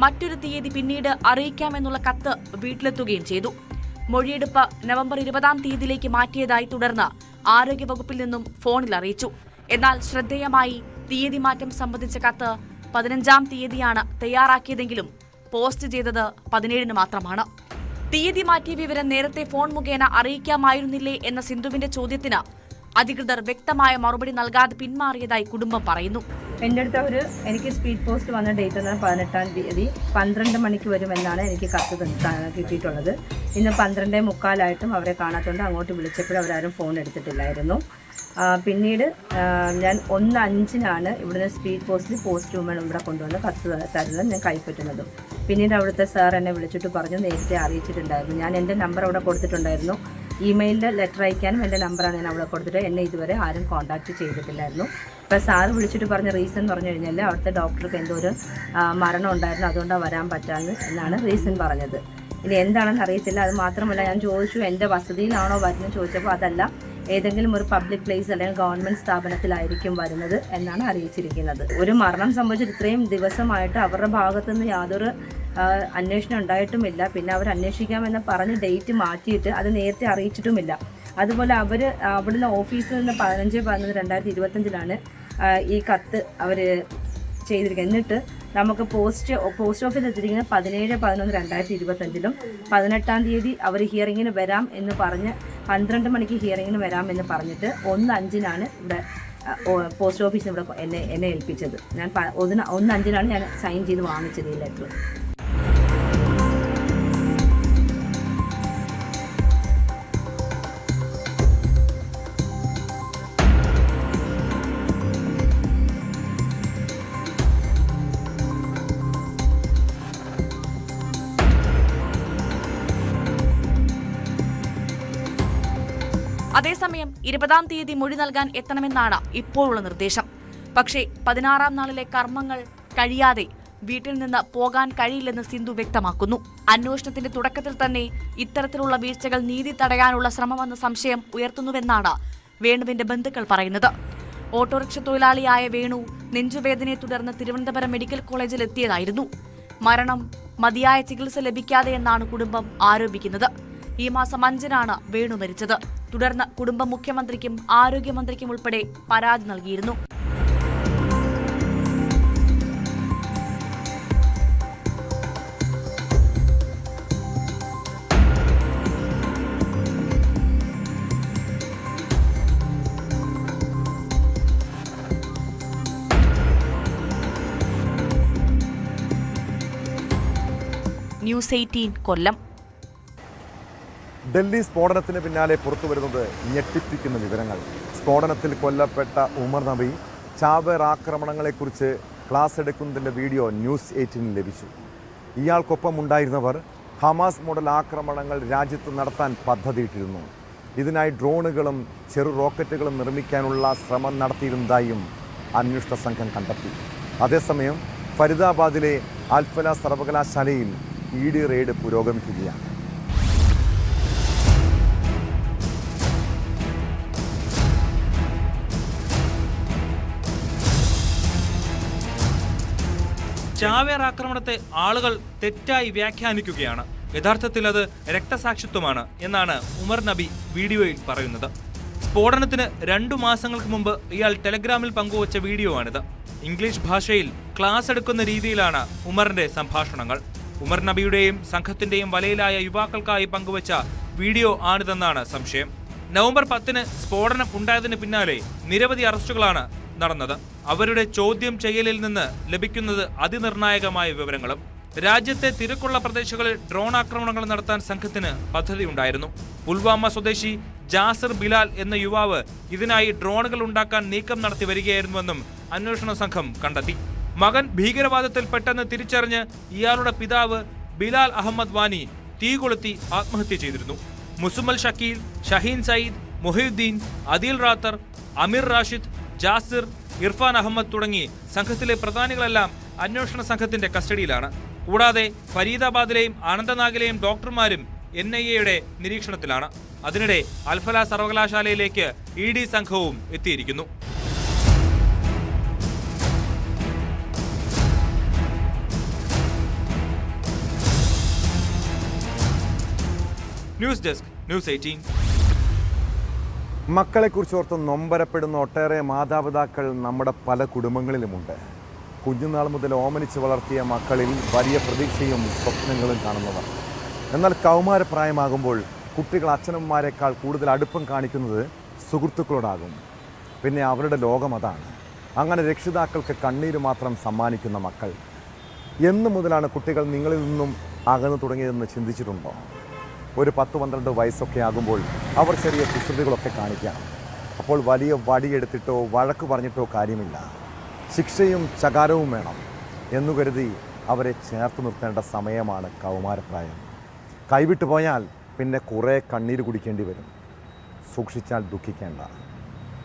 മറ്റൊരു തീയതി പിന്നീട് അറിയിക്കാമെന്നുള്ള കത്ത് വീട്ടിലെത്തുകയും ചെയ്തു. മൊഴിയെടുപ്പ് നവംബർ 20-ാം തീയതിയിലേക്ക് മാറ്റിയതായി തുടർന്ന് ആരോഗ്യവകുപ്പിൽ നിന്നും ഫോണിൽ അറിയിച്ചു. എന്നാൽ ശ്രദ്ധേയമായി തീയതി മാറ്റം സംബന്ധിച്ച കത്ത് 15-ാം തീയതിയാണ് തയ്യാറാക്കിയതെങ്കിലും പോസ്റ്റ് ചെയ്തത് 17-ന് മാത്രമാണ്. തീയതി മാറ്റിയ വിവരം നേരത്തെ ഫോൺ മുഖേന അറിയിക്കാമായിരുന്നില്ലേ എന്ന സിന്ധുവിന്റെ ചോദ്യത്തിന് അധികൃതർ വ്യക്തമായ മറുപടി നൽകാതെ പിന്മാറിയതായി കുടുംബം പറയുന്നു. എൻ്റെ അടുത്ത് എനിക്ക് സ്പീഡ് പോസ്റ്റ് വന്ന ഡേറ്റ് എന്നാൽ 18-ാം തീയതി 12 മണിക്ക് വരുമെന്നാണ് എനിക്ക് കത്ത് കിട്ടിയിട്ടുള്ളത്. ഇന്ന് 12:45 അവരെ കാണാത്തതുകൊണ്ട് അങ്ങോട്ട് വിളിച്ചപ്പോഴും അവരാരും ഫോൺ എടുത്തിട്ടില്ലായിരുന്നു. പിന്നീട് ഞാൻ 1:05 ഇവിടുന്ന് സ്പീഡ് പോസ്റ്റിൽ പോസ്റ്റ് വുമൺ ഇവിടെ കൊണ്ടുവന്ന് കത്ത് തരുന്നത് ഞാൻ കൈപ്പറ്റുന്നതും. പിന്നീട് അവിടുത്തെ സാർ എന്നെ വിളിച്ചിട്ട് പറഞ്ഞു നേരത്തെ അറിയിച്ചിട്ടുണ്ടായിരുന്നു. ഞാൻ എൻ്റെ നമ്പർ അവിടെ കൊടുത്തിട്ടുണ്ടായിരുന്നു. ഇമെയിലിൽ ലെറ്റർ അയക്കാനും എൻ്റെ നമ്പറാണ് ഞാൻ അവിടെ കൊടുത്തിട്ട് എന്നെ ഇതുവരെ ആരും കോൺടാക്റ്റ് ചെയ്തിട്ടില്ലായിരുന്നു. ഇപ്പോൾ സാറ് വിളിച്ചിട്ട് പറഞ്ഞ റീസൺ പറഞ്ഞു കഴിഞ്ഞാൽ അവിടുത്തെ ഡോക്ടർക്ക് എന്തോ ഒരു മരണം ഉണ്ടായിരുന്നു, അതുകൊണ്ടാണ് വരാൻ പറ്റാമെന്ന് എന്നാണ് റീസൺ പറഞ്ഞത്. ഇനി എന്താണെന്ന് അറിയത്തില്ല. അത് മാത്രമല്ല ഞാൻ ചോദിച്ചു എൻ്റെ വസതിയിലാണോ വരുന്നത് ചോദിച്ചപ്പോൾ അതല്ല, ഏതെങ്കിലും ഒരു പബ്ലിക് പ്ലേസ് അല്ലെങ്കിൽ ഗവൺമെൻറ് സ്ഥാപനത്തിലായിരിക്കും വരുന്നത് എന്നാണ് അറിയിച്ചിരിക്കുന്നത്. ഒരു മരണം സംഭവിച്ചിട്ട് ഇത്രയും ദിവസമായിട്ട് അവരുടെ ഭാഗത്തുനിന്ന് യാതൊരു അന്വേഷണം ഉണ്ടായിട്ടുമില്ല. പിന്നെ അവർ അന്വേഷിക്കാമെന്ന് പറഞ്ഞ് ഡേറ്റ് മാറ്റിയിട്ട് അത് നേരത്തെ അറിയിച്ചിട്ടുമില്ല. അതുപോലെ അവർ അവിടുന്ന് ഓഫീസിൽ നിന്ന് 15/11/2025 ഈ കത്ത് അവർ ചെയ്തിരിക്കുക. എന്നിട്ട് നമുക്ക് പോസ്റ്റ് ഓഫീസിൽ എത്തിയിരിക്കുന്നത് 17/11/2025 18-ാം തീയതി അവർ ഹിയറിങ്ങിന് വരാം എന്ന് പറഞ്ഞ് 12 മണിക്ക് ഹിയറിങ്ങിന് വരാം എന്ന് പറഞ്ഞിട്ട് 1:05 ഇവിടെ പോസ്റ്റ് ഓഫീസിൽ ഇവിടെ എന്നെ ഏൽപ്പിച്ചത്. ഞാൻ 1:05 ഞാൻ സൈൻ ചെയ്ത് വാങ്ങിച്ചത് ഈ ലെറ്റർ. അതേസമയം 20-ാം തീയതി മൊഴി നൽകാൻ എത്തണമെന്നാണ് ഇപ്പോഴുള്ള നിർദ്ദേശം. പക്ഷേ 16-ാം നാളിലെ കർമ്മങ്ങൾ കഴിയാതെ വീട്ടിൽ നിന്ന് പോകാൻ കഴിയില്ലെന്ന് സിന്ധു വ്യക്തമാക്കുന്നു. അന്വേഷണത്തിന്റെ തുടക്കത്തിൽ തന്നെ ഇത്തരത്തിലുള്ള വീഴ്ചകൾ നീതി തടയാനുള്ള ശ്രമമെന്ന സംശയം ഉയർത്തുന്നുവെന്നാണ് വേണുവിന്റെ ബന്ധുക്കൾ പറയുന്നത്. ഓട്ടോറിക്ഷ തൊഴിലാളിയായ വേണു നെഞ്ചുവേദനയെ തുടർന്ന് തിരുവനന്തപുരം മെഡിക്കൽ കോളേജിൽ എത്തിയതായിരുന്നു. മരണം മതിയായ ചികിത്സ ലഭിക്കാതെയെന്നാണ് കുടുംബം ആരോപിക്കുന്നത്. ഈ മാസം 5-നാണ് വേണു മരിച്ചത്. തുടർന്ന് കുടുംബം മുഖ്യമന്ത്രിക്കും ആരോഗ്യമന്ത്രിക്കും ഉൾപ്പെടെ പരാതി നൽകിയിരുന്നു. ന്യൂസ് 18 കൊല്ലം. ഡൽഹി സ്ഫോടനത്തിന് പിന്നാലെ പുറത്തുവരുന്നത് ഞെട്ടിപ്പിക്കുന്ന വിവരങ്ങൾ. സ്ഫോടനത്തിൽ കൊല്ലപ്പെട്ട ഉമർ നബി ചാവേർ ആക്രമണങ്ങളെക്കുറിച്ച് ക്ലാസ് എടുക്കുന്നതിൻ്റെ വീഡിയോ ന്യൂസ് 18 ലഭിച്ചു. ഇയാൾക്കൊപ്പം ഉണ്ടായിരുന്നവർ ഹമാസ് മോഡൽ ആക്രമണങ്ങൾ രാജ്യത്ത് നടത്താൻ പദ്ധതിയിട്ടിരുന്നു. ഇതിനായി ഡ്രോണുകളും ചെറു റോക്കറ്റുകളും നിർമ്മിക്കാനുള്ള ശ്രമം നടത്തിയിരുന്നതായും അന്വേഷണ സംഘം കണ്ടെത്തി. അതേസമയം ഫരീദാബാദിലെ അൽഫല സർവകലാശാലയിൽ ED റെയ്ഡ് പുരോഗമിക്കുകയാണ്. ചാവേർ ആക്രമണത്തെ ആളുകൾ തെറ്റായി വ്യാഖ്യാനിക്കുകയാണ്. യഥാർത്ഥത്തിൽ അത് രക്തസാക്ഷിത്വമാണ് എന്നാണ് ഉമർ നബി വീഡിയോയിൽ പറയുന്നത്. സ്ഫോടനത്തിന് 2 മാസങ്ങൾക്ക് മുമ്പ് ഇയാൾ ടെലഗ്രാമിൽ പങ്കുവച്ച വീഡിയോ ആണിത്. ഇംഗ്ലീഷ് ഭാഷയിൽ ക്ലാസ് എടുക്കുന്ന രീതിയിലാണ് ഉമറിന്റെ സംഭാഷണങ്ങൾ. ഉമർ നബിയുടെയും സംഘത്തിന്റെയും വലയിലായ യുവാക്കൾക്കായി പങ്കുവച്ച വീഡിയോ ആണിതെന്നാണ് സംശയം. നവംബർ 10-ന് സ്ഫോടനം ഉണ്ടായതിന് പിന്നാലെ നിരവധി അറസ്റ്റുകളാണ് നടന്നത്. അവരുടെ ചോദ്യം ചെയ്യലിൽ നിന്ന് ലഭിക്കുന്നത് അതിനിർണായകമായ വിവരങ്ങളും. രാജ്യത്തെ തിരക്കുള്ള പ്രദേശങ്ങളിൽ ഡ്രോൺ ആക്രമണങ്ങൾ നടത്താൻ സംഘത്തിന് പദ്ധതിയുണ്ടായിരുന്നു. പുൽവാമ സ്വദേശി ജാസിർ ബിലാൽ എന്ന യുവാവ് ഇതിനായി ഡ്രോണുകൾ ഉണ്ടാക്കാൻ നീക്കം നടത്തി വരികയായിരുന്നുവെന്നും അന്വേഷണ സംഘം കണ്ടെത്തി. മകൻ ഭീകരവാദത്തിൽ പെട്ടെന്ന് തിരിച്ചറിഞ്ഞ് ഇയാളുടെ പിതാവ് ബിലാൽ അഹമ്മദ് വാനി തീ കൊളുത്തി ആത്മഹത്യ ചെയ്തിരുന്നു. മുസുമൽ ഷക്കീൽ, ഷഹീൻ സയ്യിദ്, മൊഹീദ്ദീൻ, അദീൽ റാത്തർ, അമീർ റാഷിദ്, ജാസിർ, ഇർഫാൻ അഹമ്മദ് തുടങ്ങി സംഘത്തിലെ പ്രധാനികളെല്ലാം അന്വേഷണ സംഘത്തിന്റെ കസ്റ്റഡിയിലാണ്. കൂടാതെ ഫരീദാബാദിലെയും അനന്തനാഗിലെയും ഡോക്ടർമാരും NIA-യുടെ നിരീക്ഷണത്തിലാണ്. അതിനിടെ അൽഫല സർവകലാശാലയിലേക്ക് ED സംഘവും എത്തിയിരിക്കുന്നു. News desk news 18. മക്കളെക്കുറിച്ച് ഓർത്ത് നൊമ്പരപ്പെടുന്ന ഒട്ടേറെ മാതാപിതാക്കൾ നമ്മുടെ പല കുടുംബങ്ങളിലുമുണ്ട്. കുഞ്ഞുനാൾ മുതൽ ഓമനിച്ച് വളർത്തിയ മക്കളിൽ വലിയ പ്രതീക്ഷയും സ്വപ്നങ്ങളും കാണുന്നവർ. എന്നാൽ കൗമാരപ്രായമാകുമ്പോൾ കുട്ടികൾ അച്ഛനമ്മമാരെക്കാൾ കൂടുതൽ അടുപ്പം കാണിക്കുന്നത് സുഹൃത്തുക്കളോടാകും. പിന്നെ അവരുടെ ലോകം അതാണ്. അങ്ങനെ രക്ഷിതാക്കൾക്ക് കണ്ണീര് മാത്രം സമ്മാനിക്കുന്ന മക്കൾ. എന്നു മുതലാണ് കുട്ടികൾ നിങ്ങളിൽ നിന്നും അകന്നു തുടങ്ങിയതെന്ന് ചിന്തിച്ചിട്ടുണ്ടോ? ഒരു 10-12 വയസ്സൊക്കെ ആകുമ്പോൾ അവർ ചെറിയ കുസൃതികളൊക്കെ കാണിക്കാം. അപ്പോൾ വലിയ വടിയെടുത്തിട്ടോ വഴക്ക് പറഞ്ഞിട്ടോ കാര്യമില്ല. ശിക്ഷയും ചകാരവും വേണം എന്നു കരുതി അവരെ ചേർത്ത് നിർത്തേണ്ട സമയമാണ് കൗമാരപ്രായം. കൈവിട്ടു പോയാൽ പിന്നെ കുറേ കണ്ണീര് കുടിക്കേണ്ടി വരും. സൂക്ഷിച്ചാൽ ദുഃഖിക്കേണ്ട.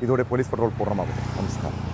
ഇതോടെ പോലീസ് പട്രോൾ പൂർണ്ണമാകും. നമസ്കാരം.